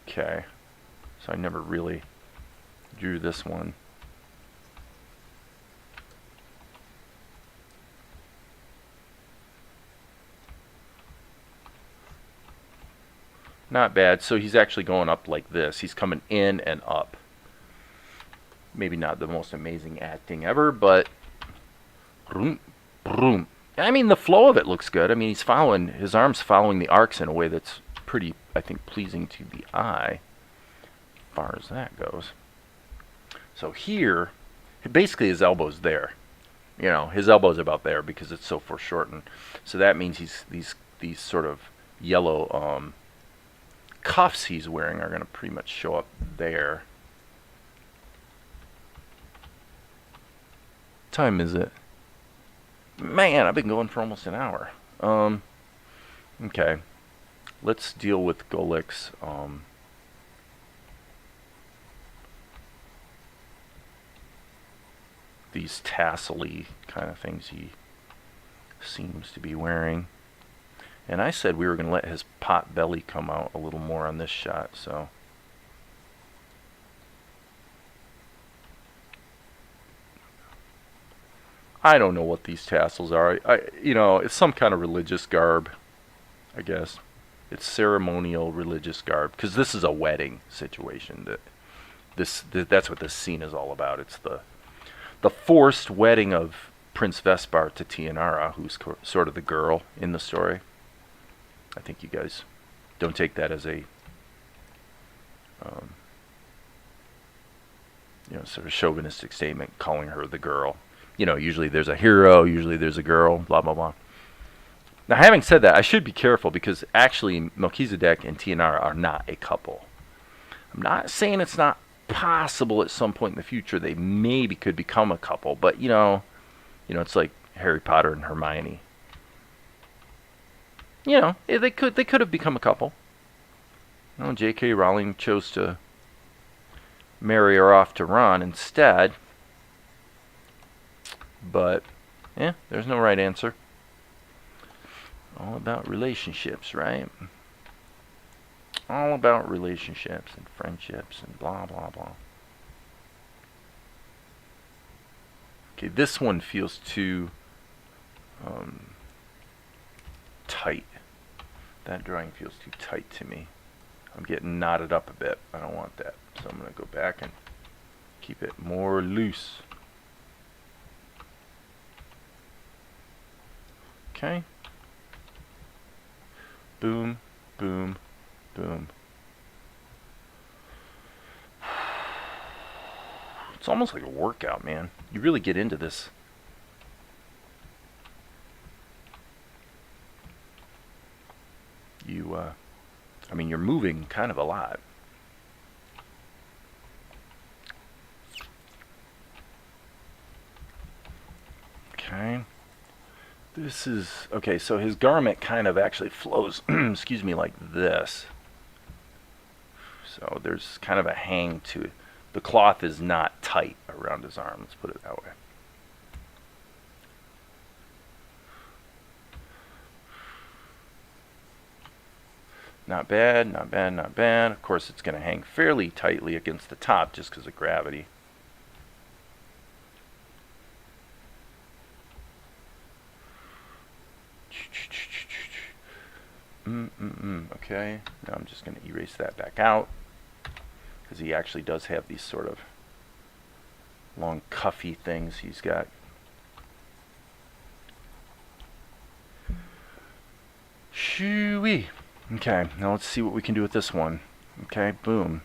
okay. So I never really drew this one. Not bad. So he's actually going up like this. He's coming in and up. Maybe not the most amazing acting ever, but I mean, the flow of it looks good. I mean, his arms following the arcs in a way that's pretty, I think, pleasing to the eye, as far as that goes. So here, basically his elbow's there. You know, his elbow's about there because it's so foreshortened. So that means these sort of yellow cuffs he's wearing are going to pretty much show up there. What time is it? Man, I've been going for almost an hour. Okay. Let's deal with Golik's these tassel-y kind of things he seems to be wearing. And I said we were going to let his pot belly come out a little more on this shot, so I don't know what these tassels are. You know, it's some kind of religious garb, I guess. It's ceremonial religious garb, because this is a wedding situation. That's what this scene is all about. It's the forced wedding of Prince Vespar to Tianara, who's sort of the girl in the story. I think you guys don't take that as a sort of chauvinistic statement, calling her the girl. You know, usually there's a hero, usually there's a girl, blah, blah, blah. Now, having said that, I should be careful, because actually Melchizedek and Tianara are not a couple. I'm not saying it's not possible at some point in the future they maybe could become a couple, but you know, it's like Harry Potter and Hermione. You know, they could have become a couple. You know, J.K. Rowling chose to marry her off to Ron instead. But, yeah, there's no right answer. All about relationships, right? All about relationships and friendships and blah, blah, blah. Okay, this one feels too tight. That drawing feels too tight to me. I'm getting knotted up a bit. I don't want that. So I'm going to go back and keep it more loose. Okay. Boom, boom, boom. It's almost like a workout, man. You really get into this. I mean, you're moving kind of a lot. Okay. This is, okay, so his garment kind of actually flows, excuse me, like this. So there's kind of a hang to it. The cloth is not tight around his arm, let's put it that way. Not bad, not bad, not bad. Of course, it's going to hang fairly tightly against the top just because of gravity. Okay, now I'm just going to erase that back out because he actually does have these sort of long cuffy things he's got. Shoo-wee. Okay, now let's see what we can do with this one. Okay, boom,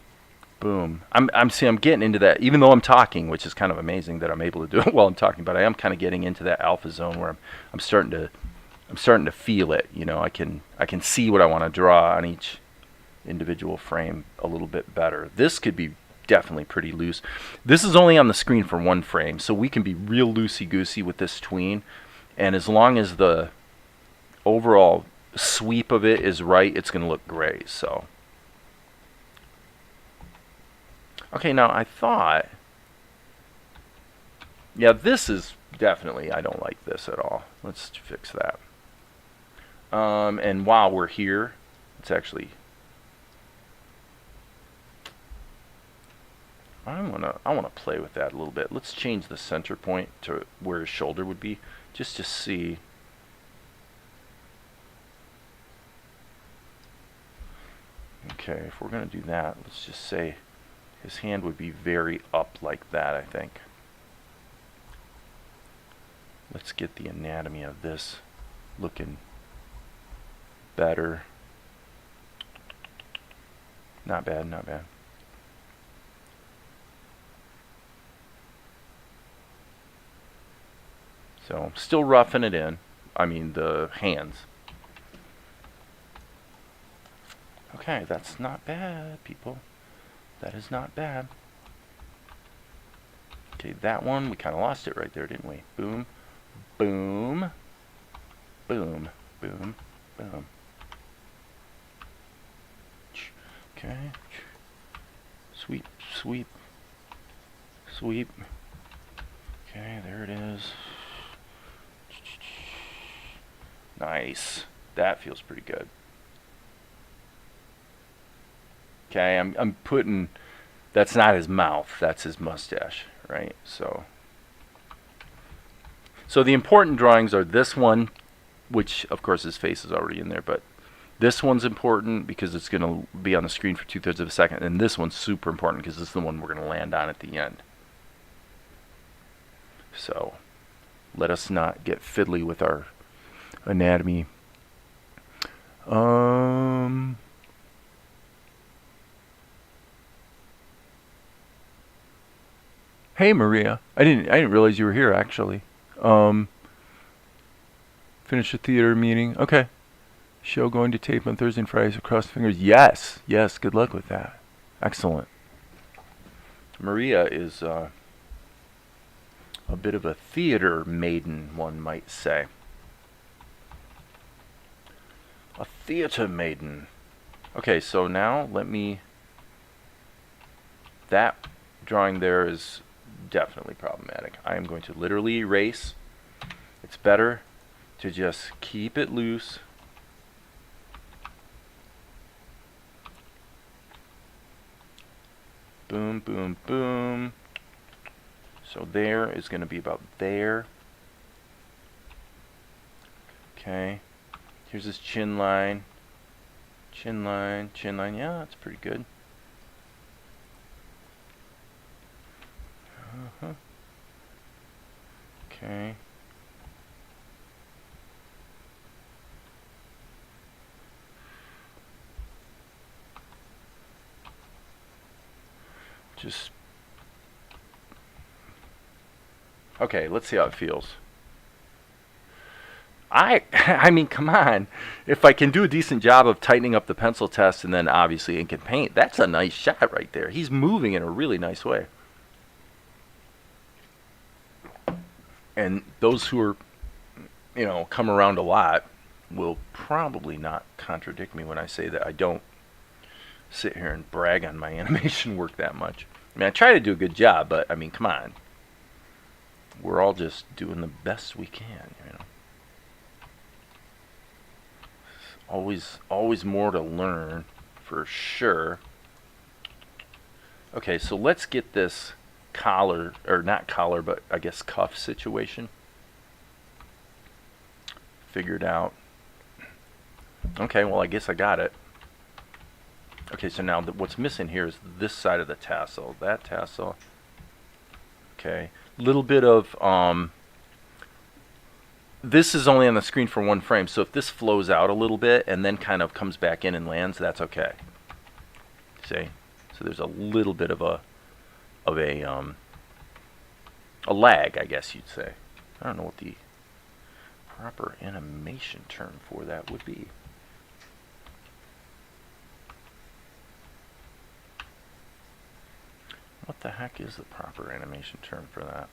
boom. I'm getting into that, even though I'm talking, which is kind of amazing that I'm able to do it while I'm talking. But I am kind of getting into that alpha zone where I'm starting to feel it. You know, I can see what I want to draw on each individual frame a little bit better. This could be definitely pretty loose. This is only on the screen for one frame, so we can be real loosey-goosey with this tween. And as long as the overall sweep of it is right, it's going to look great. So okay, now I thought, yeah, this is definitely, I don't like this at all. Let's fix that. And while we're here, it's actually, I want to play with that a little bit. Let's change the center point to where his shoulder would be, just to see. Okay, if we're going to do that, let's just say his hand would be very up like that, I think. Let's get the anatomy of this looking better. Not bad, not bad. So, still roughing it in. I mean, the hands. Okay, that's not bad, people. That is not bad. Okay, that one, we kind of lost it right there, didn't we? Boom, boom, boom, boom, boom. Okay. Sweep, sweep, sweep. Okay, there it is. Nice. That feels pretty good. Okay, I'm putting, that's not his mouth, that's his mustache, right? So the important drawings are this one, which of course his face is already in there, but this one's important because it's going to be on the screen for 2/3 of a second, and this one's super important because this is the one we're going to land on at the end. So let us not get fiddly with our anatomy. Hey Maria, I didn't realize you were here actually. Finish the theater meeting. Okay. Show going to tape on Thursday and Fridays. Cross fingers. Yes, yes. Good luck with that. Excellent. Maria is a bit of a theater maiden, one might say. A theater maiden. Okay, so now let me. That drawing there is definitely problematic. I am going to literally erase. It's better to just keep it loose. Boom, boom, boom. So there is going to be about there. Okay. Here's his chin line. Chin line, chin line. Yeah, that's pretty good. Okay. Just okay, let's see how it feels. I mean, come on. If I can do a decent job of tightening up the pencil test and then obviously ink and paint, that's a nice shot right there. He's moving in a really nice way. And those who are, come around a lot will probably not contradict me when I say that I don't sit here and brag on my animation work that much. I mean, I try to do a good job, but I mean, come on. We're all just doing the best we can, Always more to learn, for sure. Okay, so let's get this collar, or not collar, but I guess cuff situation figured out. Okay, well, I guess I got it. Okay, so now what's missing here is this side of the tassel. That tassel. Okay, little bit of this is only on the screen for one frame, so if this flows out a little bit and then kind of comes back in and lands, that's okay. See, so there's a little bit of a lag, I guess you'd say. I don't know what the proper animation term for that would be. What the heck is the proper animation term for that?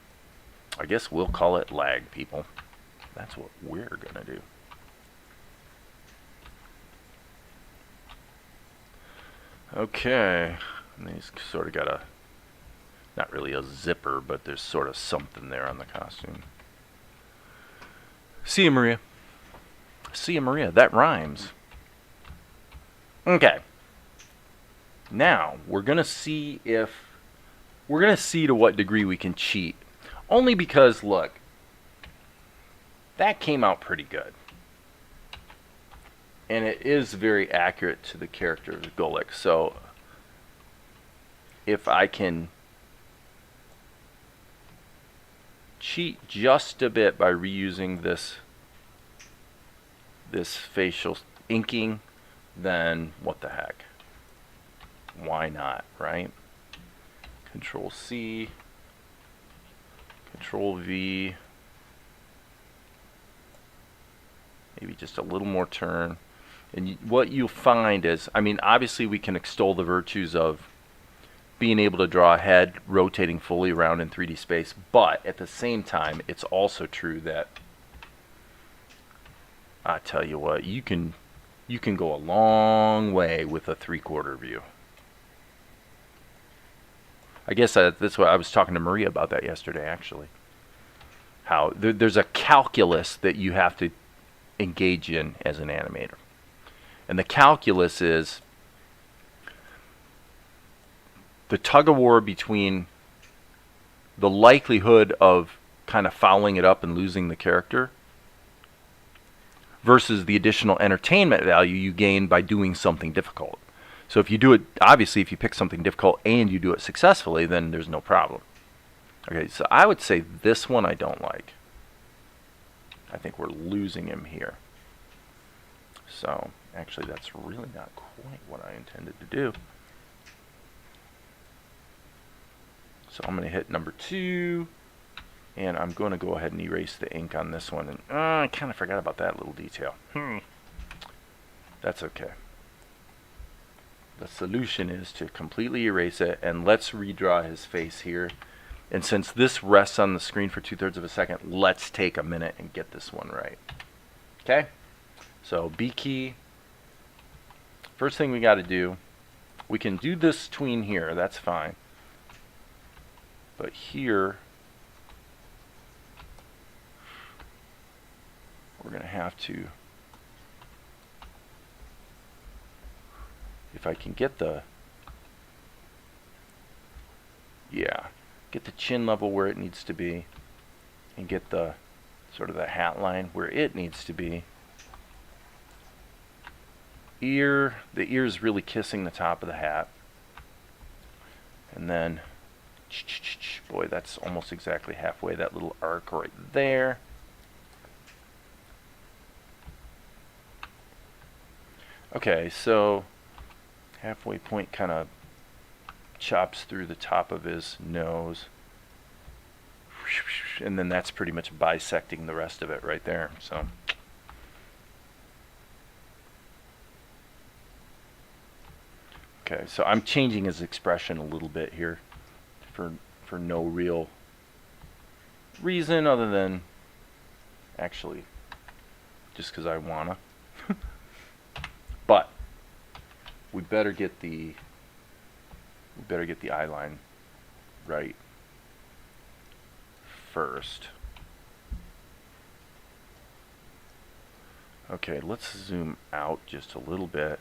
I guess we'll call it lag, people. That's what we're gonna do. Okay, and he's sort of got a, not really a zipper, but there's sort of something there on the costume. See ya, Maria. See ya, Maria. That rhymes. Okay. Now, we're gonna see to what degree we can cheat. Only because, look, that came out pretty good. And it is very accurate to the character of Golek. So, if I can cheat just a bit by reusing this facial inking, then what the heck? Why not, right? Control C, Control V, maybe just a little more turn. And what you'll find is, I mean, obviously we can extol the virtues of being able to draw a head rotating fully around in 3D space, but at the same time, it's also true that, I tell you what, you can go a long way with a 3/4 view. I guess that's what I was talking to Maria about that yesterday, actually. How there's a calculus that you have to engage in as an animator. And the calculus is the tug of war between the likelihood of kind of fouling it up and losing the character versus the additional entertainment value you gain by doing something difficult. So if you do it, obviously if you pick something difficult and you do it successfully, then there's no problem. Okay, so I would say this one I don't like. I think we're losing him here. So actually that's really not quite what I intended to do. So I'm going to hit number 2, and I'm going to go ahead and erase the ink on this one. And I kind of forgot about that little detail. That's okay. The solution is to completely erase it, and let's redraw his face here. And since this rests on the screen for 2/3 of a second, let's take a minute and get this one right. Okay? So B key. First thing we got to do, we can do this tween here, that's fine. But here, we're going to have to, if I can get the, get the chin level where it needs to be, and get the sort of the hat line where it needs to be, ear. The ear is really kissing the top of the hat. And then, boy, that's almost exactly halfway, that little arc right there. Okay, so halfway point kind of chops through the top of his nose. And then that's pretty much bisecting the rest of it right there. So okay, so I'm changing his expression a little bit here for no real reason other than actually just because I wanna. But we better get the eye line right first. Okay, let's zoom out just a little bit.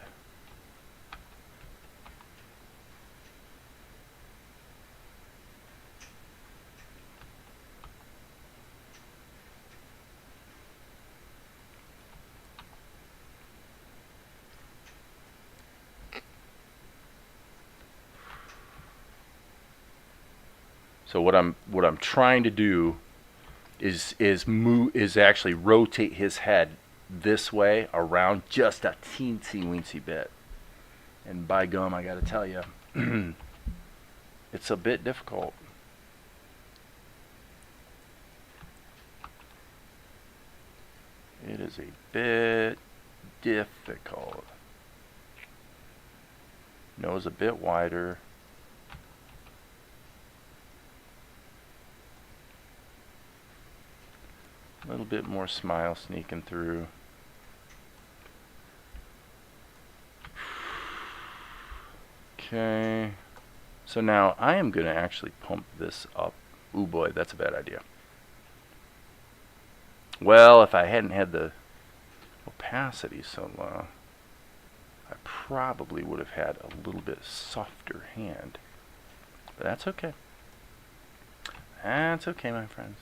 So what I'm trying to do is actually rotate his head this way around just a teensy weensy bit. And by gum, I got to tell you, it's a bit difficult. It is a bit difficult. Nose a bit wider. A little bit more smile sneaking through. Okay. So now I am going to actually pump this up. Ooh boy, that's a bad idea. Well, if I hadn't had the opacity so low, I probably would have had a little bit softer hand. But that's okay. That's okay, my friends.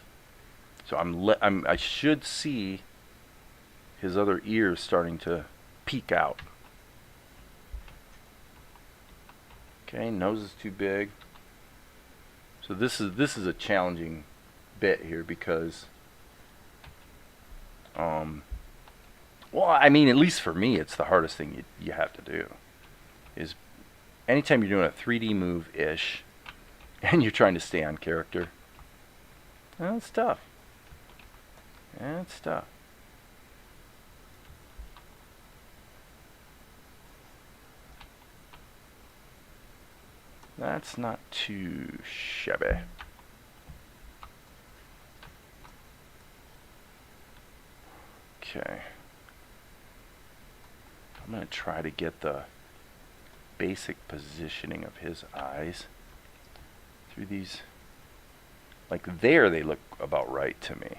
So I should see his other ears starting to peek out. Okay, nose is too big. So this is a challenging bit here because, well, I mean, at least for me, it's the hardest thing you have to do. Is anytime you're doing a 3D move-ish, and you're trying to stay on character, well, it's tough. It's tough. That's not too shabby. Okay. I'm going to try to get the basic positioning of his eyes through these. Like there, they look about right to me.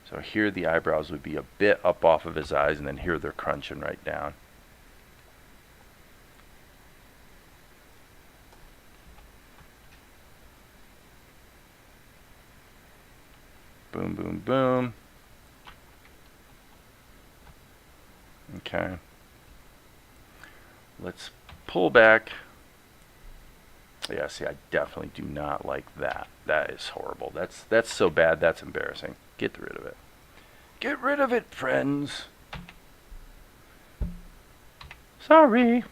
So here the eyebrows would be a bit up off of his eyes, and then here they're crunching right down. Boom, boom, boom. Okay. Let's pull back. Yeah, see, I definitely do not like that. That is horrible. That's so bad, that's embarrassing. Get rid of it. Get rid of it, friends. Sorry.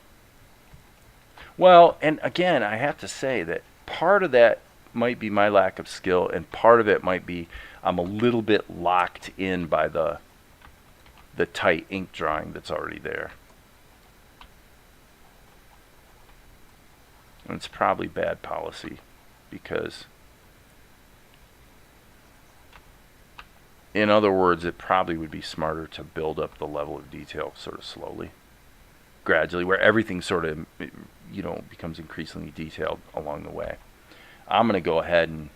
Well, and again, I have to say that part of that might be my lack of skill, and part of it might be I'm a little bit locked in by the tight ink drawing that's already there. And it's probably bad policy because, in other words, it probably would be smarter to build up the level of detail sort of slowly, gradually, where everything sort of, you know, becomes increasingly detailed along the way. I'm going to go ahead and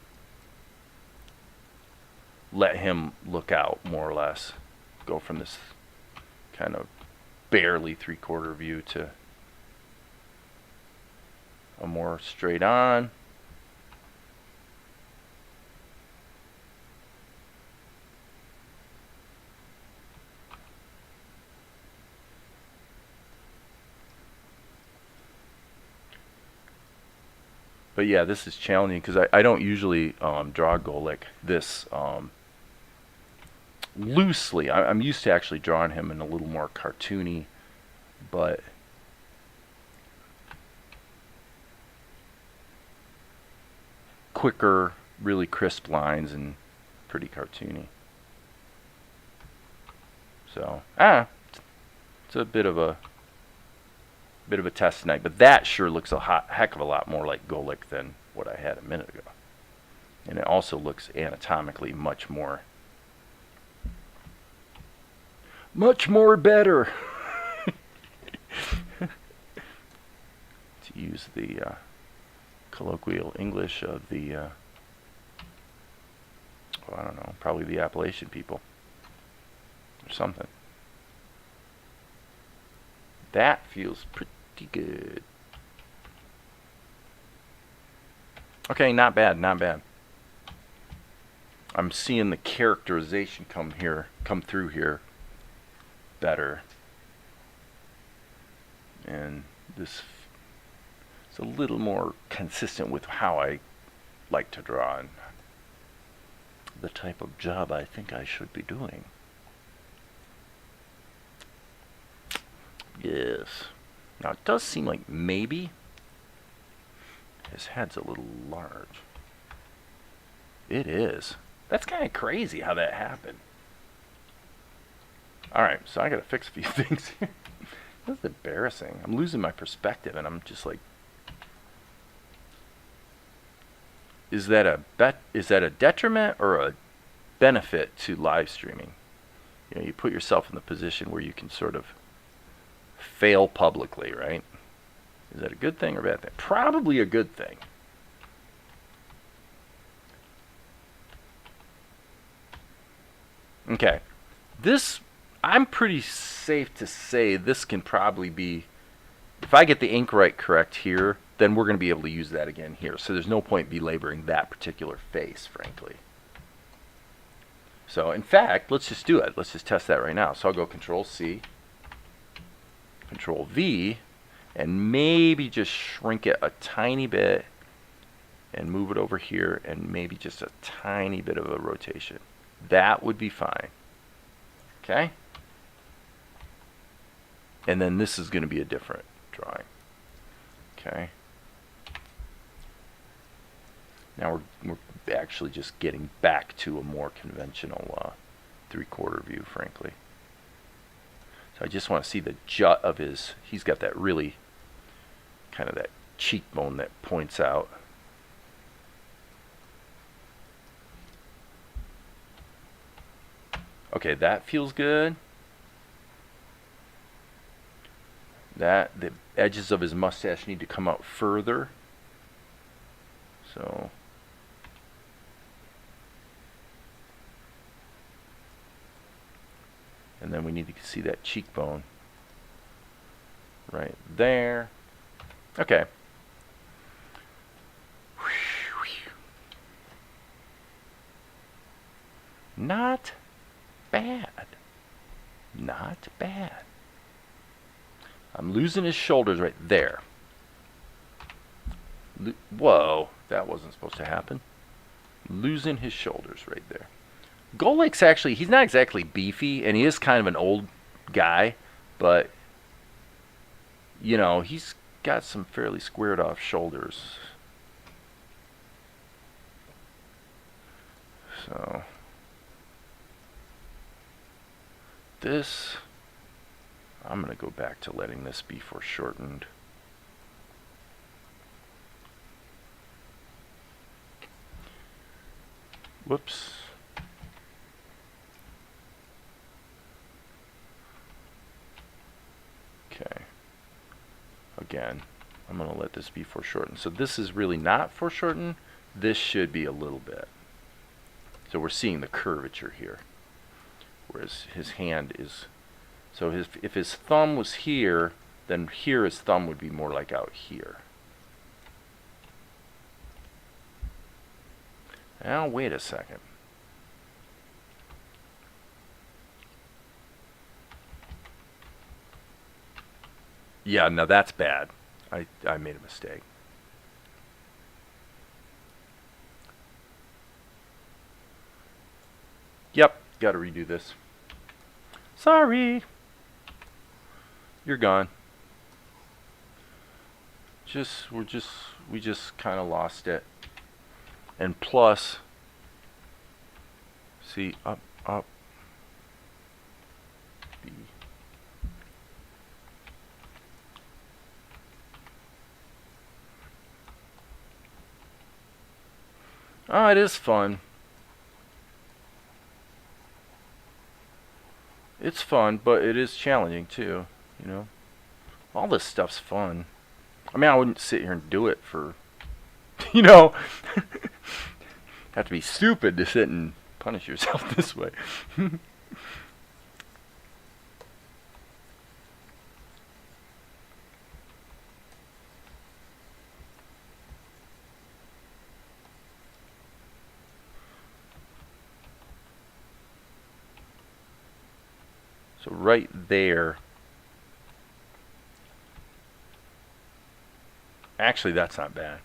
let him look out, more or less. Go from this kind of barely three-quarter view to a more straight on. But yeah, this is challenging because I don't usually draw Golik this loosely. I'm used to actually drawing him in a little more cartoony, but quicker, really crisp lines and pretty cartoony. So, it's a bit of a test tonight, but that sure looks a heck of a lot more like Golik than what I had a minute ago. And it also looks anatomically much more better. To use the colloquial English of the, I don't know, probably the Appalachian people or something. That feels pretty good. Okay, not bad, not bad. I'm seeing the characterization come through here better. And this is a little more consistent with how I like to draw and the type of job I think I should be doing. Yes. Now it does seem like maybe his head's a little large. It is. That's kind of crazy how that happened. Alright, so I gotta fix a few things here. That's embarrassing. I'm losing my perspective and I'm just like, is that a detriment or a benefit to live streaming? You know, you put yourself in the position where you can sort of fail publicly, right? Is that a good thing or a bad thing? Probably a good thing. Okay. This, I'm pretty safe to say this can probably be, if I get the ink right correct here, then we're going to be able to use that again here. So there's no point belaboring that particular face, frankly. So in fact, let's just do it. Let's just test that right now. So I'll go Control C, Control V, and maybe just shrink it a tiny bit and move it over here and maybe just a tiny bit of a rotation. That would be fine. Okay? And then this is going to be a different drawing. Okay? Now we're actually just getting back to a more conventional three-quarter view, frankly. So I just want to see the jut of his, he's got that really kind of that cheekbone that points out. Okay, that feels good. The edges of his mustache need to come out further. So and then we need to see that cheekbone right there. Okay. Not bad. Not bad. I'm losing his shoulders right there. Whoa, that wasn't supposed to happen. Losing his shoulders right there. Golik's actually, he's not exactly beefy, and he is kind of an old guy, but, you know, he's got some fairly squared off shoulders. So this, I'm going to go back to letting this be foreshortened. Whoops. Okay. Again, I'm going to let this be foreshortened. So this is really not foreshortened. This should be a little bit. So we're seeing the curvature here. Whereas his hand is, so if his thumb was here, then here his thumb would be more like out here. Now wait a second. Yeah, no, that's bad. I made a mistake. Yep, got to redo this. Sorry. You're gone. We just kind of lost it. And plus, see, up, B. Oh, it is fun. It's fun, but it is challenging too, you know. All this stuff's fun. I mean, I wouldn't sit here and do it for, you know, have to be stupid to sit and punish yourself this way. So right there, actually that's not bad.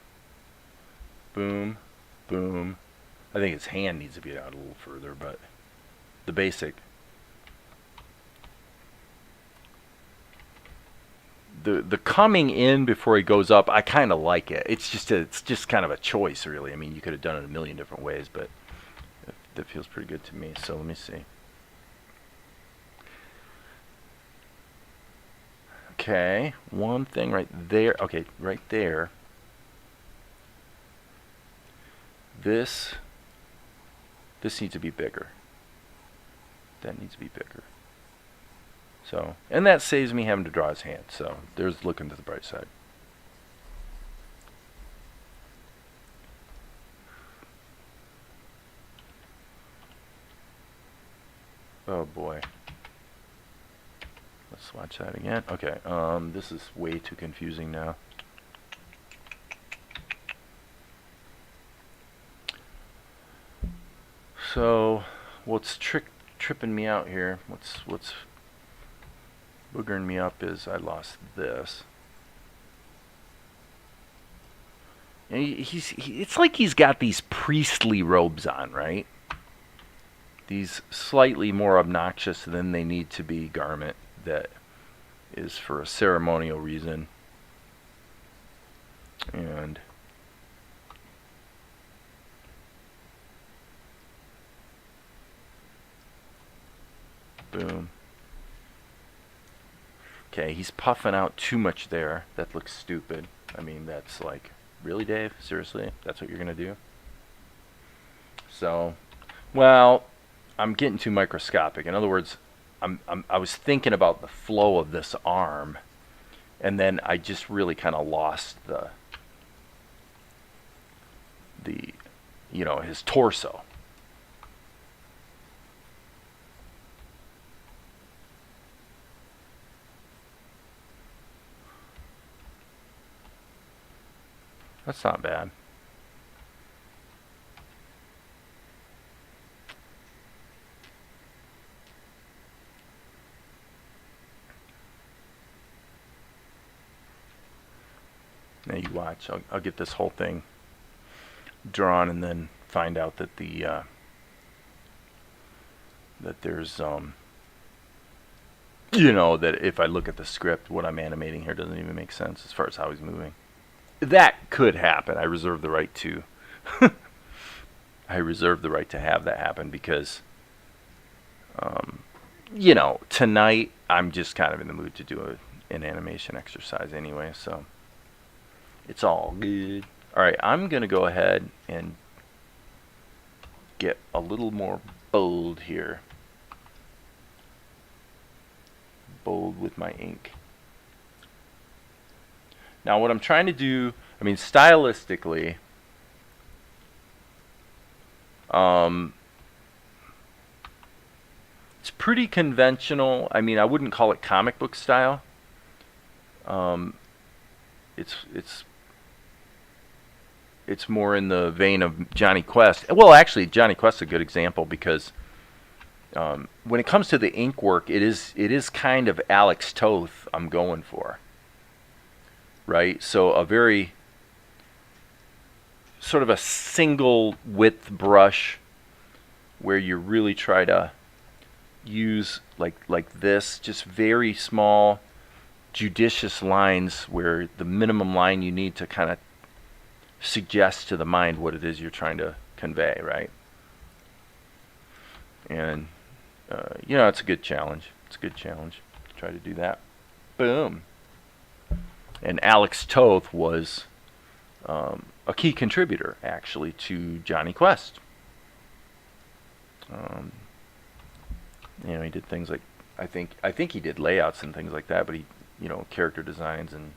Boom, boom. I think his hand needs to be out a little further, but the basic. The coming in before he goes up, I kind of like it. It's just kind of a choice, really. I mean, you could have done it a million different ways, but that feels pretty good to me. So let me see. Okay, one thing right there. Okay, right there. This needs to be bigger. That needs to be bigger. So, and that saves me having to draw his hand. So, there's looking to the bright side. Oh boy. Let's watch that again. Okay, this is way too confusing now. So, what's tripping me out here? What's boogering me up is I lost this. And it's like he's got these priestly robes on, right? These slightly more obnoxious than they need to be garment that is for a ceremonial reason. And boom. Okay, he's puffing out too much there. That looks stupid. I mean, that's like, really, Dave? Seriously? That's what you're gonna do? So, well, I'm getting too microscopic. In other words, I was thinking about the flow of this arm, and then I just really kind of lost the you know, his torso. That's not bad. Now you watch. I'll get this whole thing drawn and then find out that that there's you know, that if I look at the script, what I'm animating here doesn't even make sense as far as how he's moving. That could happen. I reserve the right to I reserve the right to have that happen because you know, tonight I'm just kind of in the mood to do an animation exercise anyway, so it's all good. Alright, I'm going to go ahead and get a little more bold here. Bold with my ink. Now what I'm trying to do, I mean, stylistically, it's pretty conventional. I mean, I wouldn't call it comic book style. It's more in the vein of Johnny Quest. Well, actually, Johnny Quest's a good example because when it comes to the ink work, it is kind of Alex Toth I'm going for. Right? So a very sort of a single width brush where you really try to use like this, just very small, judicious lines where the minimum line you need to kind of suggest to the mind what it is you're trying to convey, right? And you know, it's a good challenge. It's a good challenge to try to do that. Boom. And Alex Toth was a key contributor, actually, to Johnny Quest. You know, he did things like, I think he did layouts and things like that, but he, you know, character designs and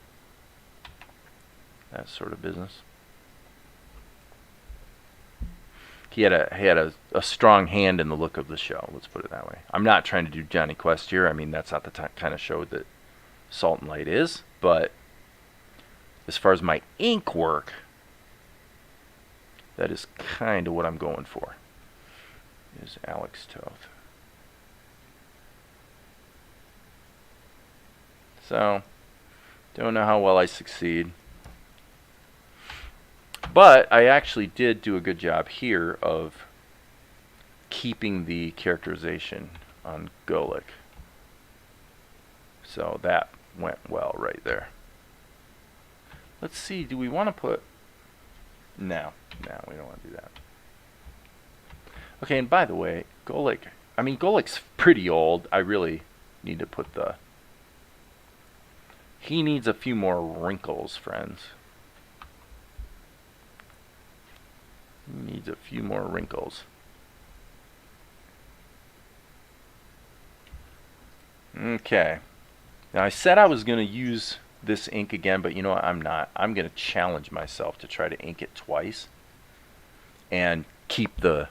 that sort of business. He had a strong hand in the look of the show, let's put it that way. I'm not trying to do Johnny Quest here. I mean, that's not the kind of show that Salt and Light is, but as far as my ink work, that is kind of what I'm going for, is Alex Toth. So, don't know how well I succeed. But I actually did do a good job here of keeping the characterization on Golik. So that went well right there. Let's see, do we want to put... No, we don't want to do that. Okay, and by the way, Golik's pretty old. I really need to put the... He needs a few more wrinkles, friends. He needs a few more wrinkles. Okay. Now I said I was going to use this ink again, but you know what? I'm not. I'm going to challenge myself to try to ink it twice and keep the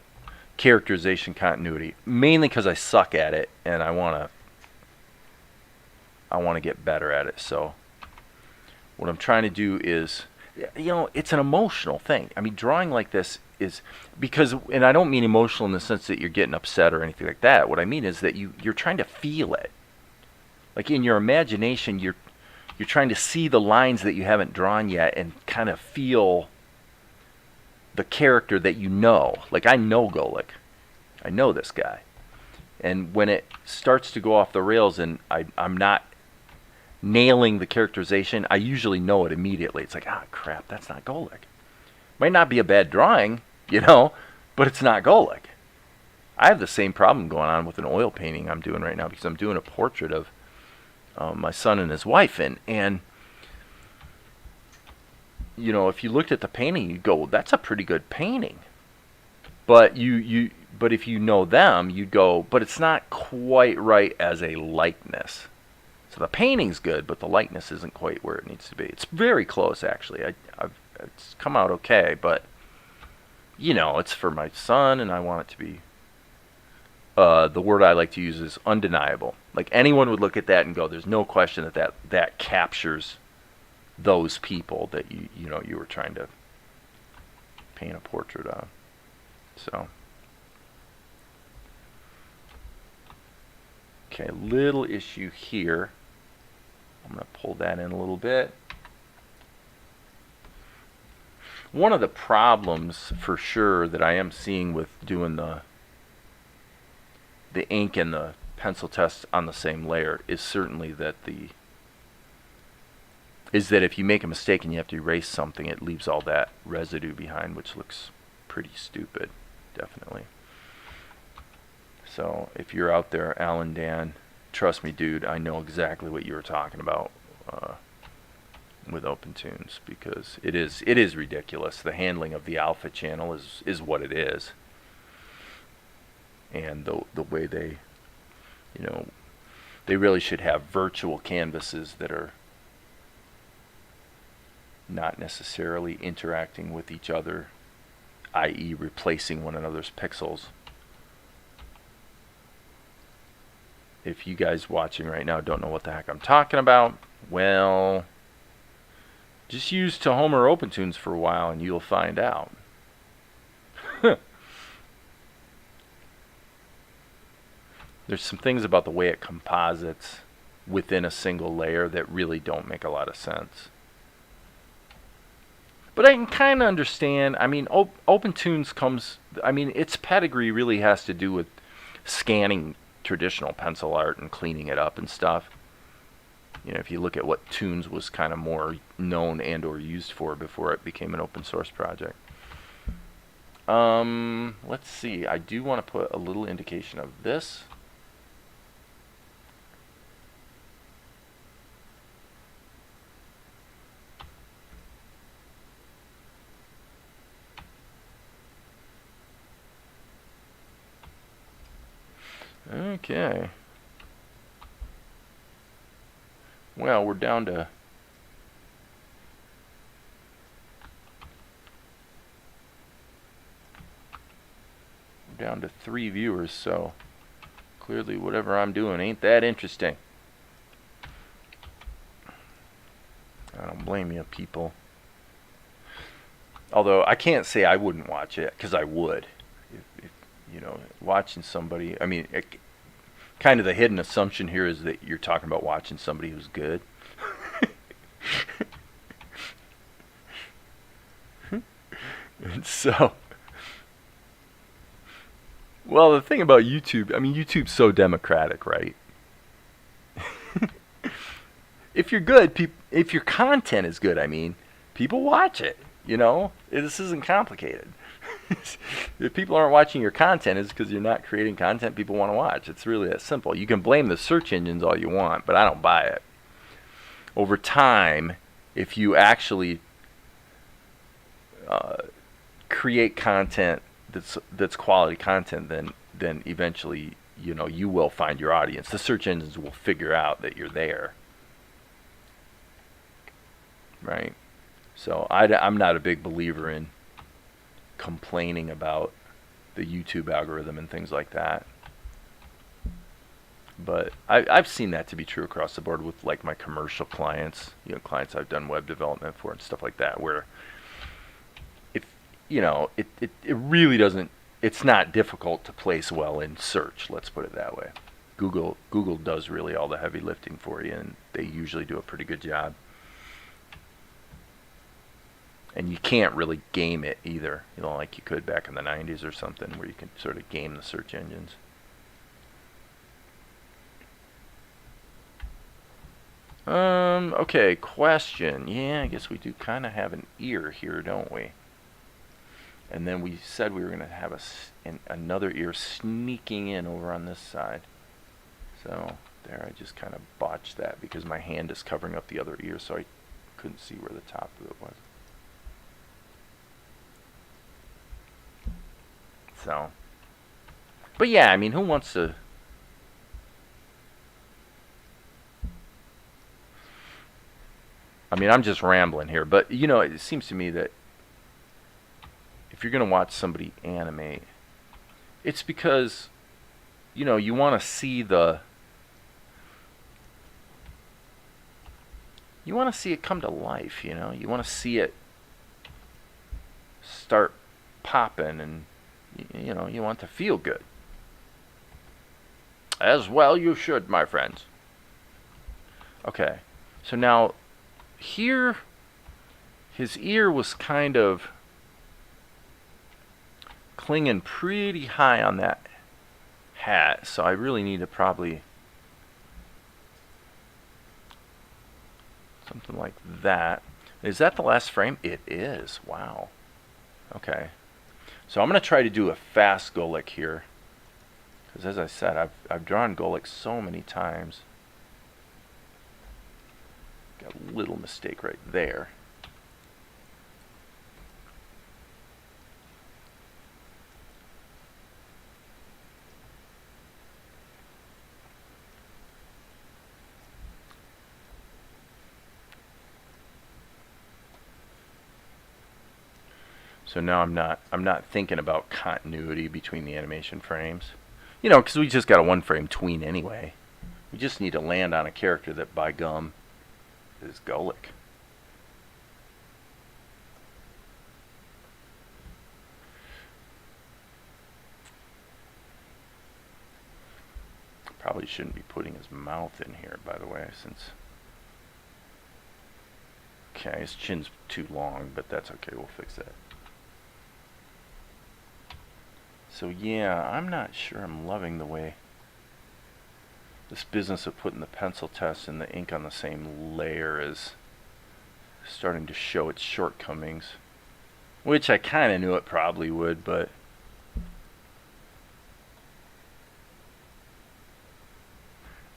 characterization continuity. Mainly because I suck at it and I want to get better at it. So what I'm trying to do is, you know, it's an emotional thing. I mean, drawing like this is because, and I don't mean emotional in the sense that you're getting upset or anything like that. What I mean is that you're trying to feel it. Like in your imagination, you're trying to see the lines that you haven't drawn yet and kind of feel the character that you know. Like I know Golik. I know this guy. And when it starts to go off the rails and I'm not nailing the characterization, I usually know it immediately. It's like, ah, crap, that's not Golik. Might not be a bad drawing, you know, but it's not Golik. I have the same problem going on with an oil painting I'm doing right now because I'm doing a portrait of my son and his wife, and you know, if you looked at the painting, you'd go, well, that's a pretty good painting. But but if you know them, you'd go, but it's not quite right as a likeness. So the painting's good, but the likeness isn't quite where it needs to be. It's very close, actually. It's come out okay, but you know, it's for my son, and I want it to be. The word I like to use is undeniable. Like anyone would look at that and go, "There's no question that captures those people that you were trying to paint a portrait of." So, okay, little issue here. I'm going to pull that in a little bit. One of the problems, for sure, that I am seeing with doing the ink and the pencil test on the same layer is certainly that if you make a mistake and you have to erase something, it leaves all that residue behind, which looks pretty stupid, definitely. So if you're out there, Alan Dan, trust me, dude, I know exactly what you were talking about with OpenTunes, because it is ridiculous. The handling of the alpha channel is what it is. And the way they, you know, they really should have virtual canvases that are not necessarily interacting with each other, i.e. replacing one another's pixels. If you guys watching right now don't know what the heck I'm talking about, well, just use Tahoma or OpenTunes for a while and you'll find out. There's some things about the way it composites within a single layer that really don't make a lot of sense. But I can kind of understand. I mean, OpenTunes comes. I mean, its pedigree really has to do with scanning traditional pencil art and cleaning it up and stuff. You know, if you look at what Tunes was kind of more known and or used for before it became an open source project. Let's see. I do want to put a little indication of this. Okay. Well, we're down to three viewers, so clearly whatever I'm doing ain't that interesting. I don't blame you, people. Although I can't say I wouldn't watch it, because I would. If you know, watching somebody, I mean, kind of the hidden assumption here is that you're talking about watching somebody who's good. And so, well, the thing about YouTube, I mean, YouTube's so democratic, right? If you're good, if your content is good, I mean, people watch it. You know, this isn't complicated. If people aren't watching your content, it's because you're not creating content people want to watch. It's really that simple. You can blame the search engines all you want, but I don't buy it. Over time, if you actually create content that's quality content, then eventually, you know, you will find your audience. The search engines will figure out that you're there, right? So I'm not a big believer in complaining about the YouTube algorithm and things like that. But I've seen that to be true across the board with like my commercial clients, you know, clients I've done web development for and stuff like that, where if you know, it really doesn't, it's not difficult to place well in search, let's put it that way. Google does really all the heavy lifting for you, and they usually do a pretty good job. And you can't really game it either, you know, like you could back in the 90s or something, where you can sort of game the search engines. Okay, question. Yeah, I guess we do kind of have an ear here, don't we? And then we said we were going to have another ear sneaking in over on this side. So there, I just kind of botched that because my hand is covering up the other ear, so I couldn't see where the top of it was. So, but yeah, I mean, who wants to? I mean, I'm just rambling here, but you know, it seems to me that if you're going to watch somebody animate, it's because, you know, you want to see you want to see it come to life, you know? You want to see it start popping, and you know, you want to feel good. As well you should, my friends. Okay. So now here his ear was kind of clinging pretty high on that hat, so I really need to probably something like that. Is that the last frame? It is. Wow. Okay. So I'm going to try to do a fast Golic here, because as I said, I've drawn Golic so many times. Got a little mistake right there. So now I'm not thinking about continuity between the animation frames. You know, because we just got a one frame tween anyway. We just need to land on a character that, by gum, is Golic. Probably shouldn't be putting his mouth in here, by the way, since... Okay, his chin's too long, but that's okay. We'll fix that. So yeah, I'm not sure I'm loving the way this business of putting the pencil test and the ink on the same layer is starting to show its shortcomings. Which I kind of knew it probably would, but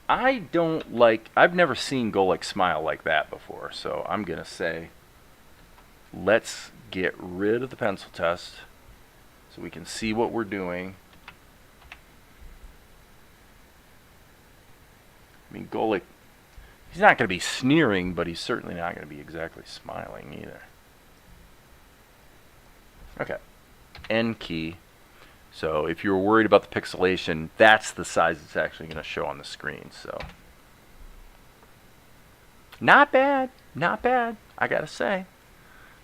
I don't like, I've never seen Golik smile like that before, so I'm going to say let's get rid of the pencil test so we can see what we're doing. I mean, Golik, he's not going to be sneering, but he's certainly not going to be exactly smiling either. Okay, N key. So if you were worried about the pixelation, that's the size it's actually going to show on the screen. So not bad, not bad, I gotta say.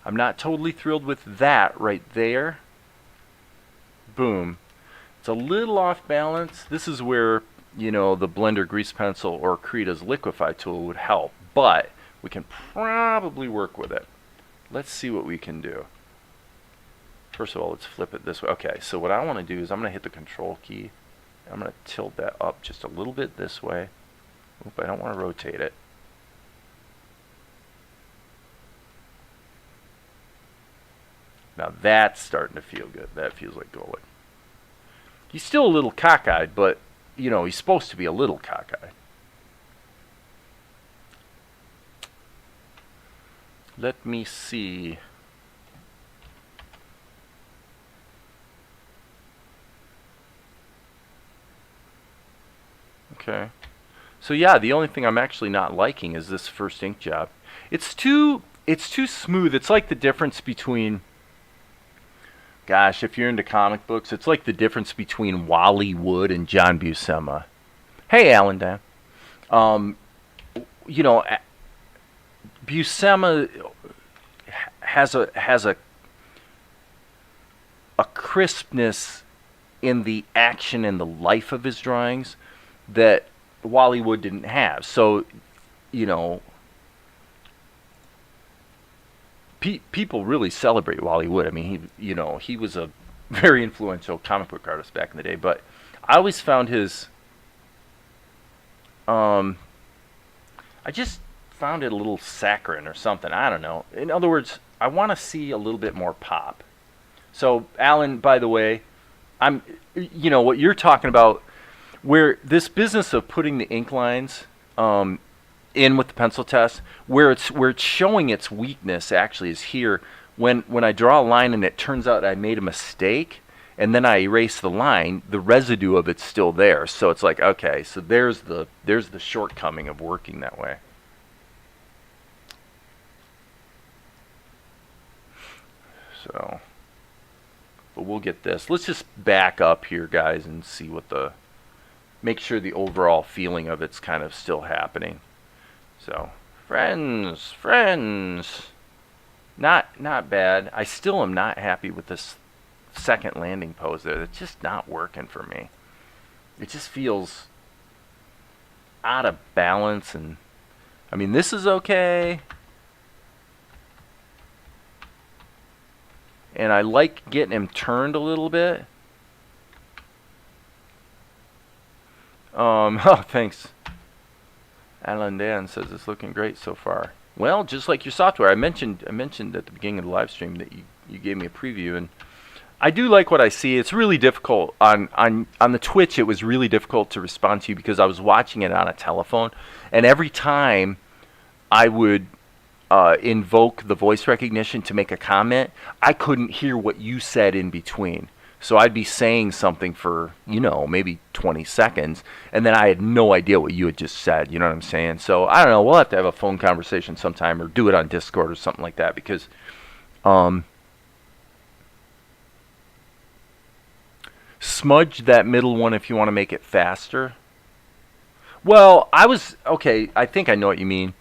I'm not totally thrilled with that right there. Boom. It's a little off balance. This is where, you know, the Blender grease pencil or Krita's liquify tool would help, but we can probably work with it. Let's see what we can do. First of all, let's flip it this way. Okay, so what I want to do is I'm going to hit the control key. I'm going to tilt that up just a little bit this way. Oop, I don't want to rotate it. Now that's starting to feel good. That feels like Golik. He's still a little cockeyed, but, you know, he's supposed to be a little cockeyed. Let me see. Okay. So yeah, the only thing I'm actually not liking is this first ink job. It's too smooth. It's like the difference between, gosh, if you're into comic books, it's like the difference between Wally Wood and John Buscema. Hey, Alan Dan. You know, Buscema has a crispness in the action and the life of his drawings that Wally Wood didn't have. So, you know, people really celebrate Wally Wood. I mean, he was a very influential comic book artist back in the day. But I always found his, I just found it a little saccharine or something. I don't know. In other words, I want to see a little bit more pop. So, Alan, by the way, you know, what you're talking about, where this business of putting the ink lines in with the pencil test, where it's showing its weakness actually is here. When I draw a line and it turns out I made a mistake, and then I erase the line, the residue of it's still there. So it's like, okay, so there's the shortcoming of working that way. So, but we'll get this. Let's just back up here, guys, and see what make sure the overall feeling of it's kind of still happening. So, friends, not bad. I still am not happy with this second landing pose there. It's just not working for me. It just feels out of balance, and I mean, this is okay. And I like getting him turned a little bit. Oh, thanks. Alan Dan says it's looking great so far. Well, just like your software, I mentioned at the beginning of the live stream that you gave me a preview, and I do like what I see. It's really difficult on the Twitch. It was really difficult to respond to you because I was watching it on a telephone, and every time I would invoke the voice recognition to make a comment, I couldn't hear what you said in between. So I'd be saying something for, you know, maybe 20 seconds, and then I had no idea what you had just said. You know what I'm saying? So I don't know. We'll have to have a phone conversation sometime, or do it on Discord or something like that, because smudge that middle one if you want to make it faster. Well, okay, I think I know what you mean.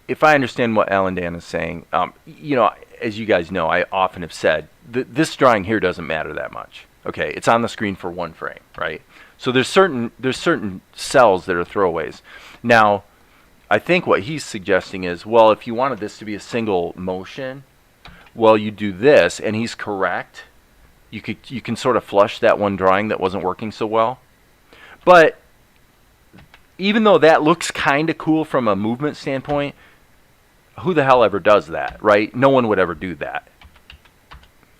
If I understand what Alan Dan is saying, you know, as you guys know, I often have said, this drawing here doesn't matter that much. Okay, it's on the screen for one frame, right? So there's certain cells that are throwaways. Now, I think what he's suggesting is, well, if you wanted this to be a single motion, well, you do this, and he's correct. You can sort of flush that one drawing that wasn't working so well. But even though that looks kind of cool from a movement standpoint, who the hell ever does that, right? No one would ever do that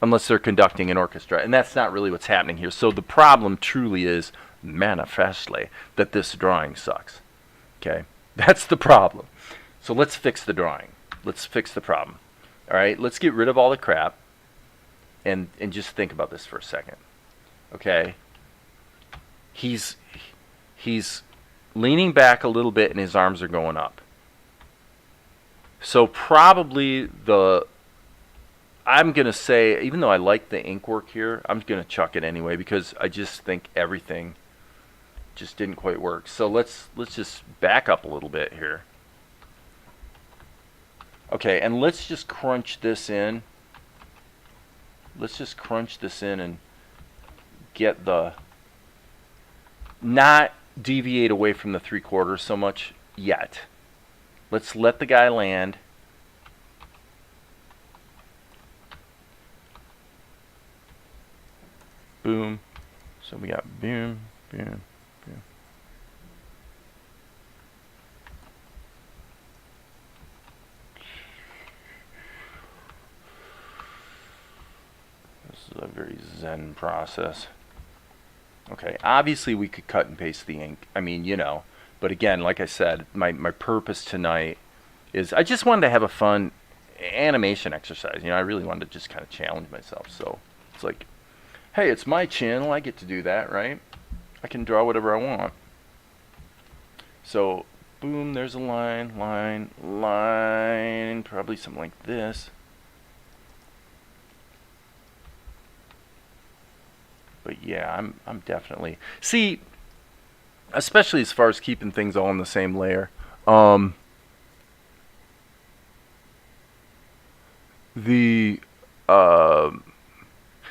unless they're conducting an orchestra, and that's not really what's happening here. So the problem truly is manifestly that this drawing sucks. Okay, that's the problem. So let's fix the drawing. Let's fix the problem. All right, let's get rid of all the crap and just think about this for a second. Okay, he's leaning back a little bit and his arms are going up. So probably I'm going to say, even though I like the ink work here, I'm going to chuck it anyway because I just think everything just didn't quite work. So let's just back up a little bit here. Okay, and let's just crunch this in. Let's just crunch this in and get not deviate away from the 3/4 so much yet. Let's let the guy land. Boom. So we got boom, boom, boom. This is a very zen process. Okay, obviously we could cut and paste the ink. I mean, you know, but again, like I said, my purpose tonight is I just wanted to have a fun animation exercise. You know, I really wanted to just kind of challenge myself. So it's like, hey, it's my channel. I get to do that, right? I can draw whatever I want. So, boom, there's a line, line, line, probably something like this. But yeah, I'm definitely, see, especially as far as keeping things all in the same layer.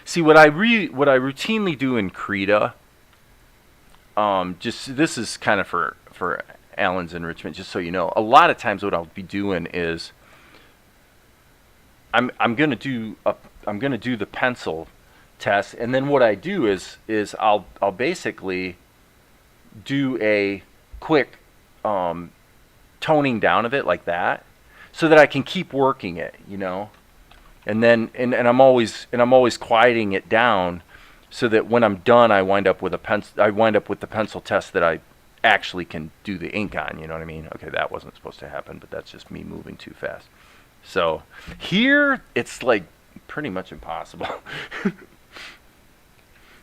See, what I routinely do in Krita, just this is kind of for Alan's enrichment, just so you know. A lot of times, what I'll be doing is I'm gonna do the pencil test, and then what I do is I'll basically do a quick toning down of it like that, so that I can keep working it, you know. And then and I'm always quieting it down so that when I'm done I wind up with the pencil test that I actually can do the ink on, you know what I mean? Okay, that wasn't supposed to happen, but that's just me moving too fast. So here it's like pretty much impossible.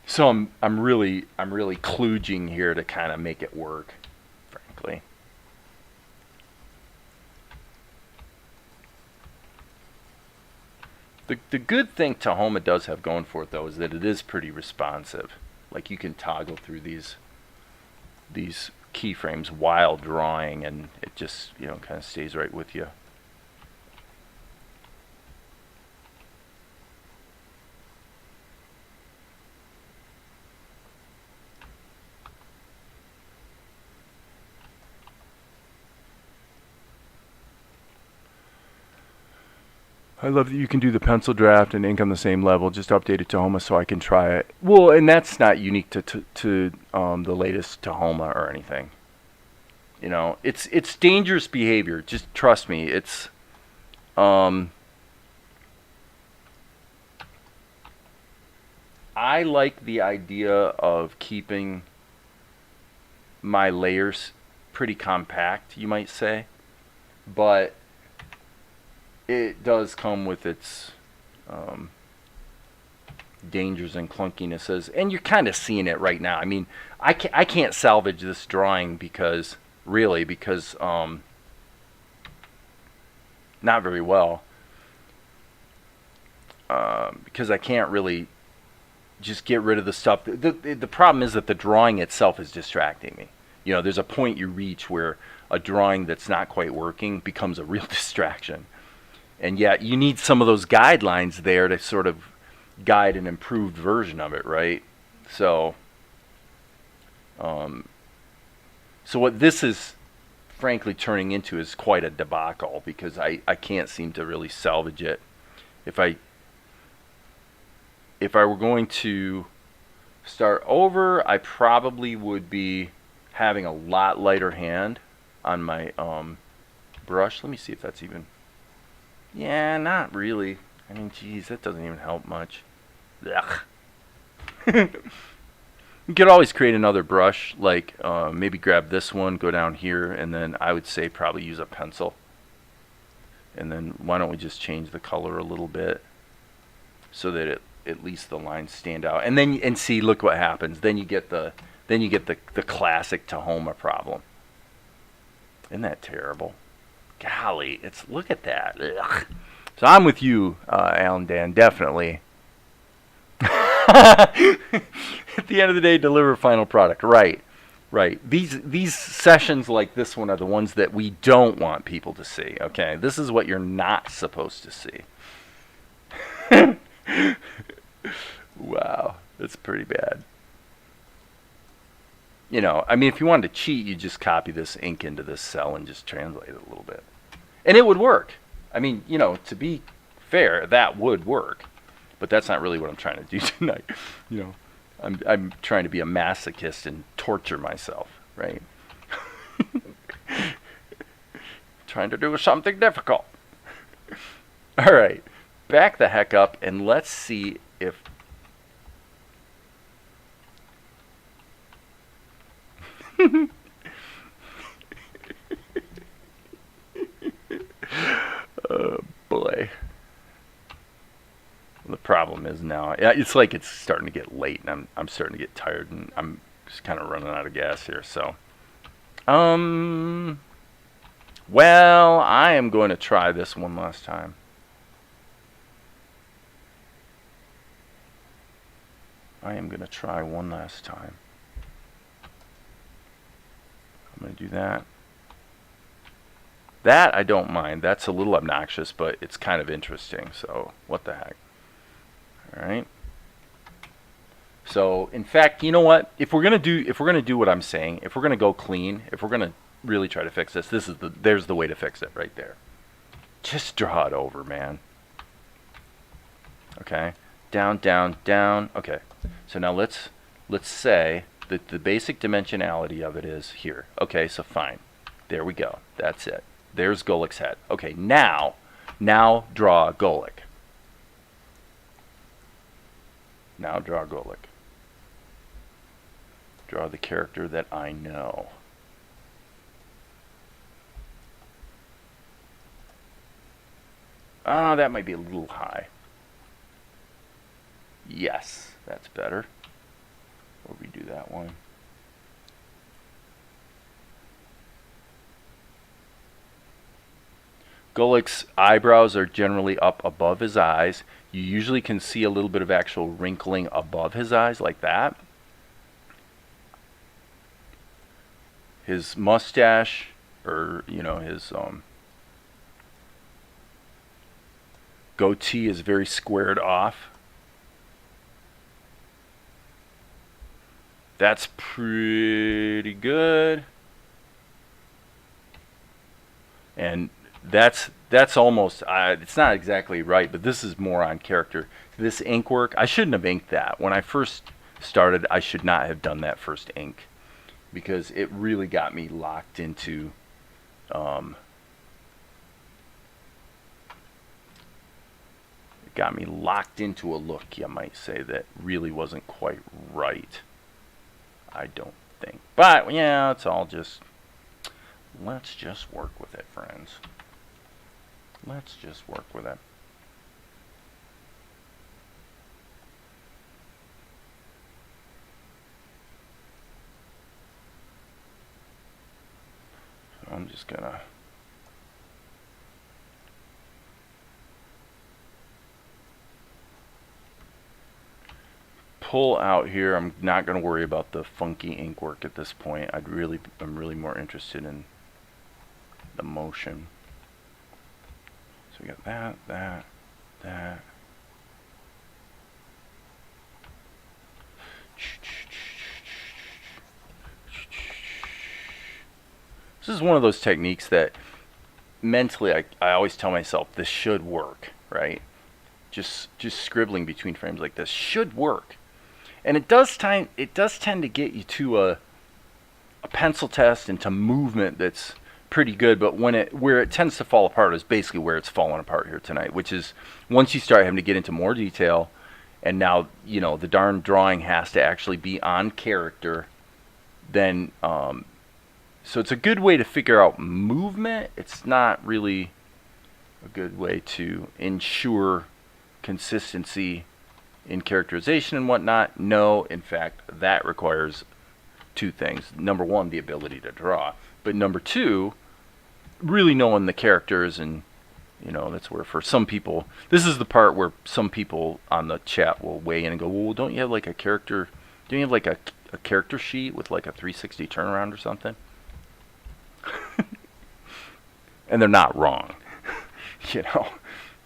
So I'm really kludging here to kind of make it work, frankly. The good thing Tahoma does have going for it, though, is that it is pretty responsive. Like, you can toggle through these keyframes while drawing, and it just, you know, kind of stays right with you. I love that you can do the pencil draft and ink on the same level. Just update it to Tahoma so I can try it. Well, and that's not unique to the latest Tahoma or anything. You know, it's dangerous behavior. Just trust me. It's I like the idea of keeping my layers pretty compact, you might say, but it does come with its dangers and clunkinesses, and you're kind of seeing it right now. I mean, I can't salvage this drawing because not very well, because I can't really just get rid of the stuff. The problem is that the drawing itself is distracting me. You know, there's a point you reach where a drawing that's not quite working becomes a real distraction. And yet you need some of those guidelines there to sort of guide an improved version of it, right? So, so what this is frankly turning into is quite a debacle because I can't seem to really salvage it. If I were going to start over, I probably would be having a lot lighter hand on my brush. Let me see if that's even... Yeah, not really. I mean, geez, that doesn't even help much. Ugh. You could always create another brush, like maybe grab this one, go down here, and then I would say probably use a pencil. And then why don't we just change the color a little bit so that at least the lines stand out. And then see, look what happens. Then you get the classic Tahoma problem. Isn't that terrible? Golly, look at that. Ugh. So I'm with you, Alan Dan, definitely. At the end of the day, deliver a final product. Right. These sessions like this one are the ones that we don't want people to see. Okay, this is what you're not supposed to see. Wow, that's pretty bad. You know, I mean, if you wanted to cheat, you just copy this ink into this cell and just translate it a little bit, and it would work. I mean, you know, to be fair, that would work. But that's not really what I'm trying to do tonight. You know, I'm trying to be a masochist and torture myself, right? Trying to do something difficult. All right, back the heck up and let's see if... Oh, boy. The problem is now, it's like it's starting to get late, and I'm starting to get tired, and I'm just kind of running out of gas here. So, well, I am going to try this one last time. I am going to try one last time. I'm going to do that. That I don't mind. That's a little obnoxious, but it's kind of interesting. So, what the heck? All right. So, in fact, you know what? If we're gonna do what I'm saying, if we're gonna go clean, if we're gonna really try to fix this, there's the way to fix it right there. Just draw it over, man. Okay. Down, down, down. Okay. So now let's say that the basic dimensionality of it is here. Okay. So fine. There we go. That's it. There's Golik's head. Okay. Now draw Golik. Now draw Golik. Draw the character that I know. Oh, that might be a little high. Yes, that's better. We'll redo that one. Golik's eyebrows are generally up above his eyes. You usually can see a little bit of actual wrinkling above his eyes like that. His mustache, or his goatee is very squared off. That's pretty good. And that's almost, it's not exactly right, but this is more on character. This ink work, I shouldn't have inked that. When I first started, I should not have done that first ink, because it really got me locked into a look, you might say, that really wasn't quite right. I don't think. But yeah, it's all just, let's just work with it, friends. Let's just work with it. So I'm just gonna pull out here. I'm not going to worry about the funky ink work at this point. I'm really more interested in the motion. So we got that. This This is one of those techniques that mentally I always tell myself this should work, right? Just scribbling between frames like this should work. And it does tend to get you to a pencil test and to movement that's pretty good, but where it tends to fall apart is basically where it's falling apart here tonight, which is once you start having to get into more detail, and now the darn drawing has to actually be on character, then so it's a good way to figure out movement. It's not really a good way to ensure consistency in characterization and whatnot. No, in fact, that requires two things. Number one, the ability to draw, but number two, really knowing the characters. And that's where for some people, this is the part where some people on the chat will weigh in and go, well, don't you have like a character, don't you have like a character sheet with like a 360 turnaround or something? And they're not wrong.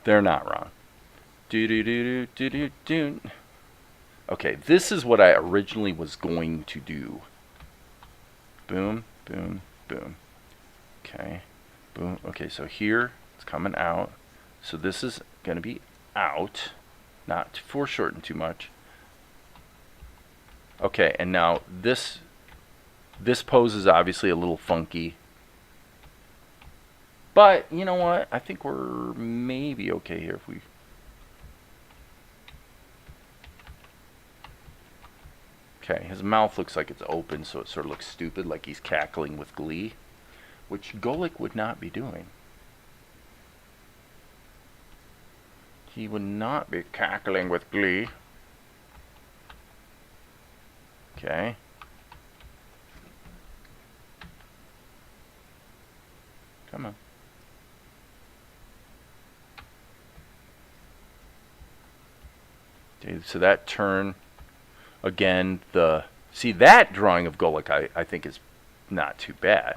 They're not wrong. Okay, this is what I originally was going to do. Boom, boom, boom. Okay, boom. Okay, so here it's coming out. So this is going to be out, not to foreshorten too much. Okay, and now this pose is obviously a little funky. But you know what? I think we're maybe okay here if we. Okay, his mouth looks like it's open, so it sort of looks stupid, like he's cackling with glee, which Golik would not be doing. He would not be cackling with glee. Okay. Come on. Okay, so that turn, again, see that drawing of Golik I think is not too bad.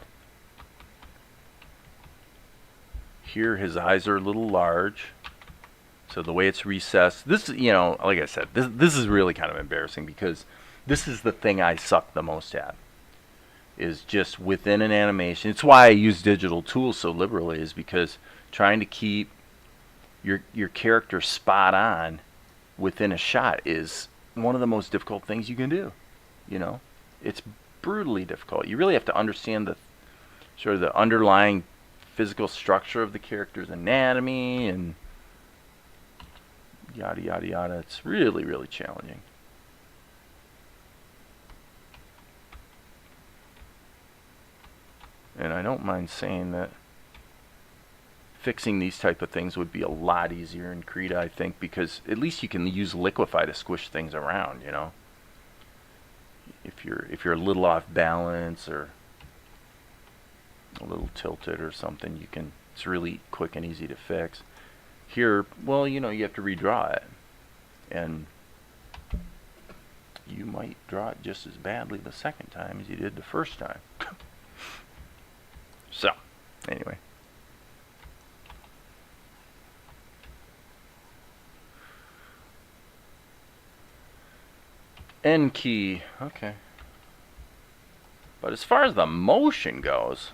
Here his eyes are a little large. So the way it's recessed, this, like I said, this is really kind of embarrassing because this is the thing I suck the most at, is just within an animation. It's why I use digital tools so liberally, is because trying to keep your character spot on within a shot is one of the most difficult things you can do. It's brutally difficult. You really have to understand the sort of the underlying physical structure of the character's anatomy and yada yada yada. It's really, really challenging. And I don't mind saying that fixing these type of things would be a lot easier in Krita, I think, because at least you can use liquify to squish things around, If you're a little off balance or a little tilted or something, it's really quick and easy to fix. Here, well, you have to redraw it, and you might draw it just as badly the second time as you did the first time. So, anyway. N key, okay. But as far as the motion goes,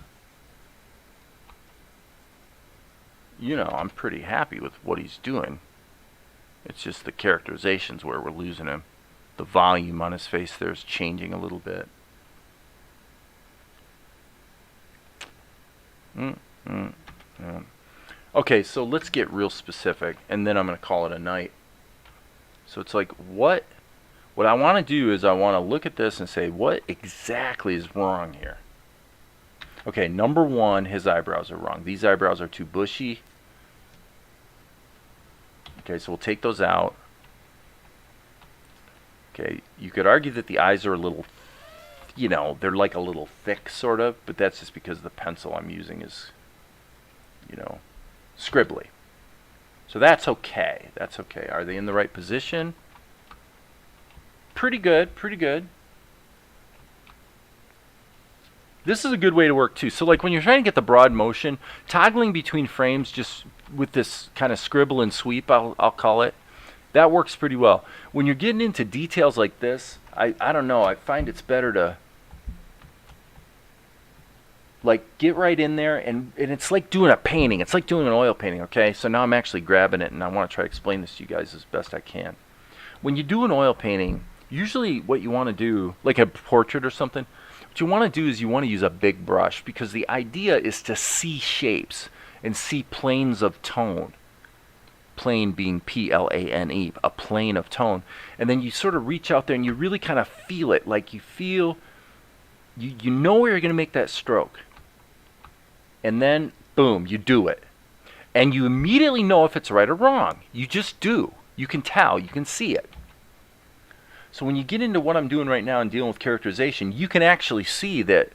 I'm pretty happy with what he's doing. It's just the characterizations where we're losing him. The volume on his face there is changing a little bit. Okay, so let's get real specific, and then I'm going to call it a night. So it's like, what I want to do is I want to look at this and say, what exactly is wrong here? Okay, number one, his eyebrows are wrong. These eyebrows are too bushy. Okay, so we'll take those out. Okay, you could argue that the eyes are a little, they're like a little thick, sort of, but that's just because the pencil I'm using is, scribbly. So that's okay. That's okay. Are they in the right position? Pretty good, pretty good. This is a good way to work too. So like when you're trying to get the broad motion, toggling between frames just with this kind of scribble and sweep, I'll call it, that works pretty well. When you're getting into details like this, I don't know, I find it's better to Like, get right in there, and it's like doing a painting. It's like doing an oil painting, okay? So now I'm actually grabbing it, and I want to try to explain this to you guys as best I can. When you do an oil painting, usually what you want to do, like a portrait or something, what you want to do is you want to use a big brush, because the idea is to see shapes and see planes of tone. Plane being Plane, a plane of tone. And then you sort of reach out there and you really kind of feel it, like you feel, you know where you're going to make that stroke. And then, boom, you do it. And you immediately know if it's right or wrong. You just do. You can tell, you can see it. So when you get into what I'm doing right now and dealing with characterization, you can actually see that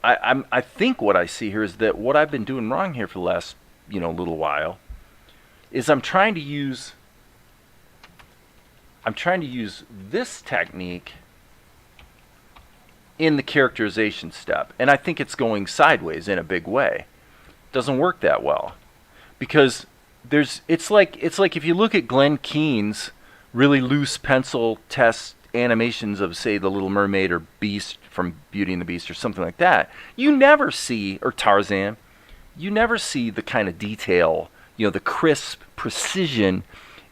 I think what I see here is that what I've been doing wrong here for the last, little while is I'm trying to use this technique in the characterization step. And I think it's going sideways in a big way. Doesn't work that well. Because it's like if you look at Glenn Keane's really loose pencil test animations of, say, The Little Mermaid or Beast from Beauty and the Beast or something like that, you never see, or Tarzan, you never see the kind of detail, the crisp precision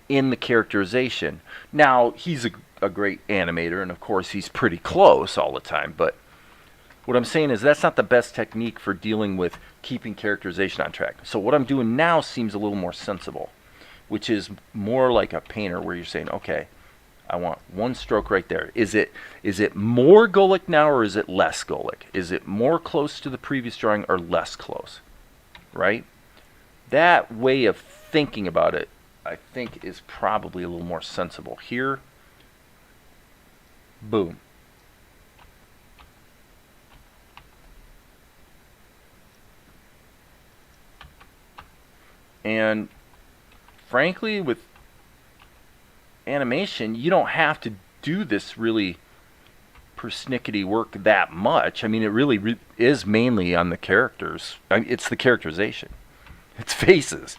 in the characterization. Now, he's a great animator, and of course he's pretty close all the time, but what I'm saying is that's not the best technique for dealing with keeping characterization on track. So what I'm doing now seems a little more sensible, which is more like a painter where you're saying, okay, I want one stroke right there. Is it more Golic now, or is it less Golic? Is it more close to the previous drawing or less close? Right? That way of thinking about it, I think, is probably a little more sensible. Here, boom. And frankly, with animation, you don't have to do this really persnickety work that much. I mean, it really is mainly on the characters. It's the characterization. It's faces.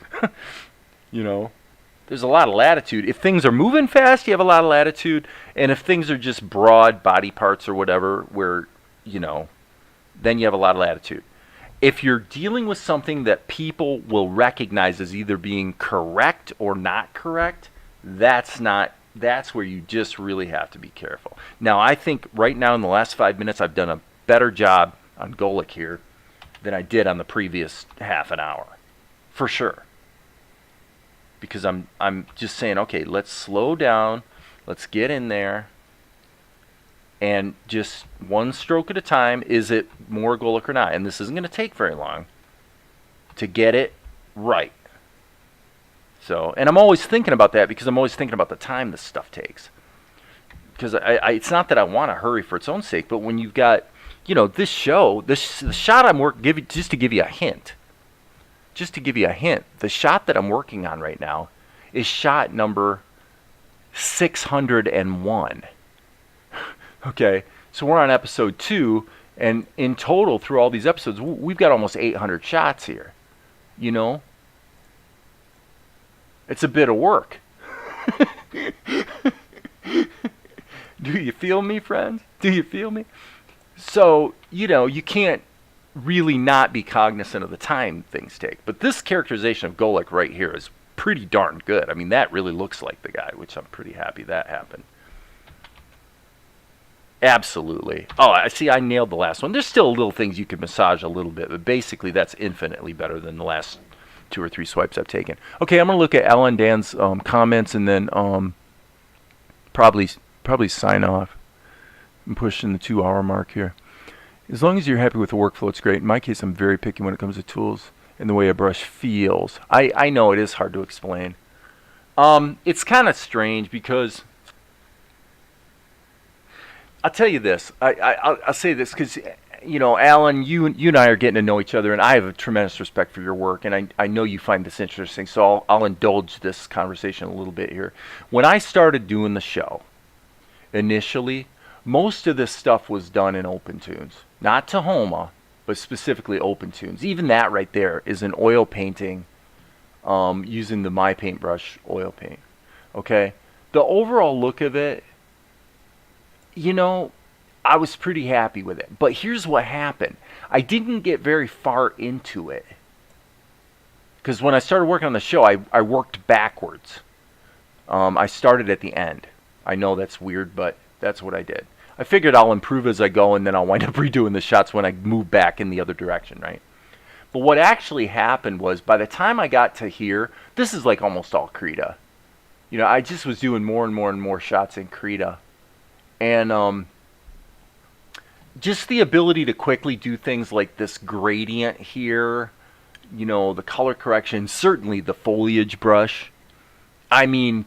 There's a lot of latitude. If things are moving fast, you have a lot of latitude. And if things are just broad body parts or whatever, where, then you have a lot of latitude. If you're dealing with something that people will recognize as either being correct or not correct, that's where you just really have to be careful. Now, I think right now in the last 5 minutes, I've done a better job on Golic here than I did on the previous half an hour, for sure. Because I'm just saying, okay, let's slow down, let's get in there, and just one stroke at a time. Is it more Golic or not? And this isn't going to take very long to get it right. So, and I'm always thinking about that because I'm always thinking about the time this stuff takes. Because it's not that I want to hurry for its own sake, but when you've got, this show, the shot I'm working, just to give you a hint. The shot that I'm working on right now is shot number 601. Okay, so we're on episode 2, and in total, through all these episodes, we've got almost 800 shots here. It's a bit of work. Do you feel me, friends? Do you feel me? So, you can't really not be cognizant of the time things take. But this characterization of Golic right here is pretty darn good. I mean, that really looks like the guy, which I'm pretty happy that happened. Absolutely. Oh, I see, I nailed the last one. There's still little things you could massage a little bit, but basically that's infinitely better than the last 2 or 3 swipes I've taken. Okay, I'm going to look at Al and Dan's comments and then probably sign off. I'm pushing the 2-hour mark here. As long as you're happy with the workflow, it's great. In my case, I'm very picky when it comes to tools and the way a brush feels. I know it is hard to explain. It's kind of strange because I'll tell you this. I'll say this because, Alan, you and I are getting to know each other, and I have a tremendous respect for your work, and I know you find this interesting, so I'll indulge this conversation a little bit here. When I started doing the show, initially, most of this stuff was done in OpenTunes. Not Tahoma, but specifically OpenTunes. Even that right there is an oil painting using the My Paintbrush oil paint. Okay? The overall look of it, I was pretty happy with it. But here's what happened. I didn't get very far into it. Because when I started working on the show, I worked backwards. I started at the end. I know that's weird, but that's what I did. I figured I'll improve as I go, and then I'll wind up redoing the shots when I move back in the other direction, right? But what actually happened was, by the time I got to here, this is like almost all Krita. You know, I just was doing more and more and more shots in Krita. And just the ability to quickly do things like this gradient here, you know, the color correction, certainly the foliage brush. I mean,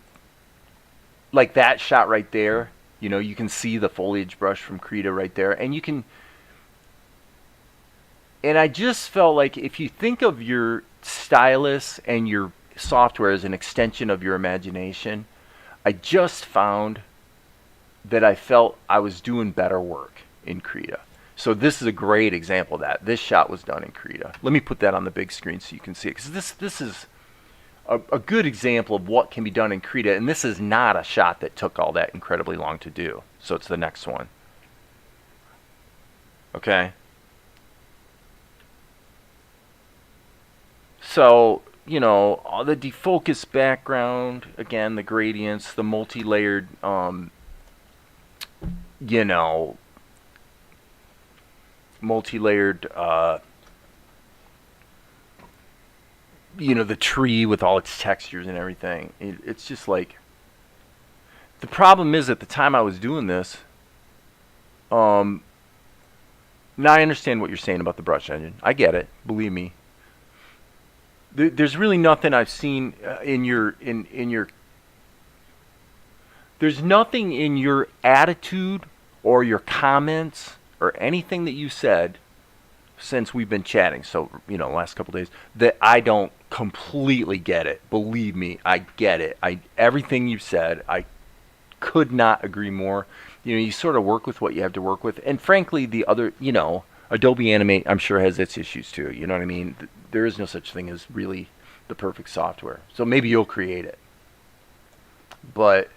like that shot right there, you know, you can see the foliage brush from Krita right there. And you can, and I just felt like if you think of your stylus and your software as an extension of your imagination, I just found that I felt I was doing better work in Krita. So this is a great example of that. This shot was done in Krita. Let me put that on the big screen so you can see it, because this is a good example of what can be done in Krita, and this is not a shot that took all that incredibly long to do. So it's the next one. Okay. So, you know, all the defocus background, again, the gradients, the multi-layered, you know, multi-layered, you know, the tree with all its textures and everything. It's just like, the problem is at the time I was doing this, now I understand what you're saying about the brush engine. I get it, believe me. There's really nothing I've seen in your there's nothing in your attitude or your comments or anything that you said since we've been chatting, so, you know, last couple days, that I don't completely get it. Believe me, I get it. Everything you've said, I could not agree more. You know, you sort of work with what you have to work with, and frankly, the other, you know, Adobe Animate, I'm sure, has its issues too. You know what I mean? There is no such thing as really the perfect software. So maybe you'll create it. But,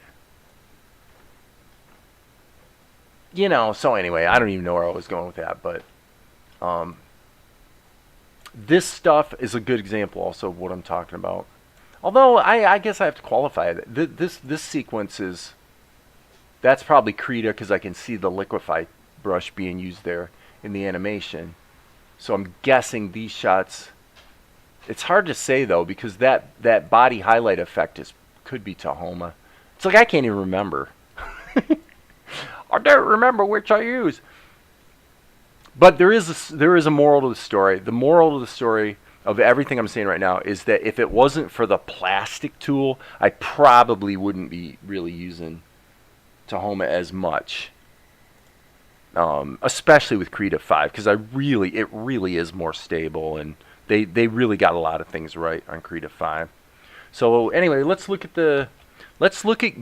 you know, so anyway, I don't even know where I was going with that. But this stuff is a good example also of what I'm talking about. Although, I guess I have to qualify it. This sequence is, that's probably Krita, because I can see the liquefy brush being used there in the animation. So I'm guessing these shots, it's hard to say though, because that body highlight effect could be Tahoma. It's like I can't even remember. I don't remember which I use. But there is a moral to the story. The moral to the story of everything I'm saying right now is that if it wasn't for the plastic tool, I probably wouldn't be really using Tahoma as much. Especially with Krita 5, because it really is more stable, and they really got a lot of things right on Krita 5. So anyway, let's look at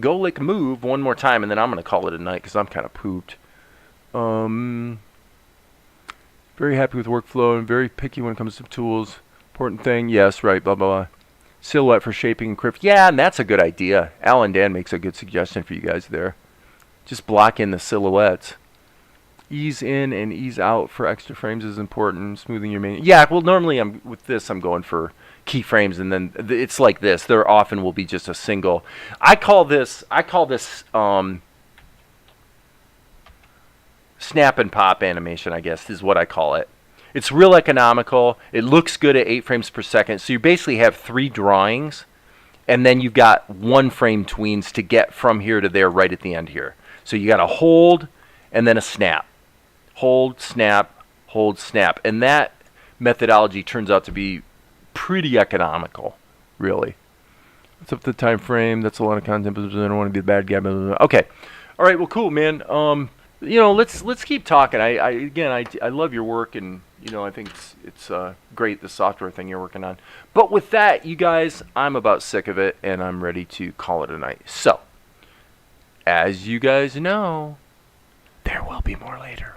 Go Lick Move one more time, and then I'm gonna call it a night because I'm kind of pooped. Very happy with workflow and very picky when it comes to tools. Important thing, yes, right, blah blah blah. Silhouette for shaping and crypt. Yeah, and that's a good idea. Alan Dan makes a good suggestion for you guys there. Just block in the silhouettes. Ease in and ease out for extra frames is important. Smoothing your main. Yeah, well, normally I'm going for keyframes, and then it's like this. There often will be just a single. I call this snap and pop animation, I guess is what I call it. It's real economical. It looks good at 8 frames per second. So you basically have 3 drawings, and then you've got 1 frame tweens to get from here to there right at the end here. So you got a hold and then a snap. Hold, snap, hold, snap. And that methodology turns out to be pretty economical, really. What's up to the time frame? That's a lot of content, but I don't want to be the bad guy. Blah, blah, blah. Okay. All right, well, cool, man. You know, let's keep talking. I love your work, and you know, I think it's great, the software thing you're working on. But with that, you guys, I'm about sick of it, and I'm ready to call it a night. So, as you guys know, there will be more later.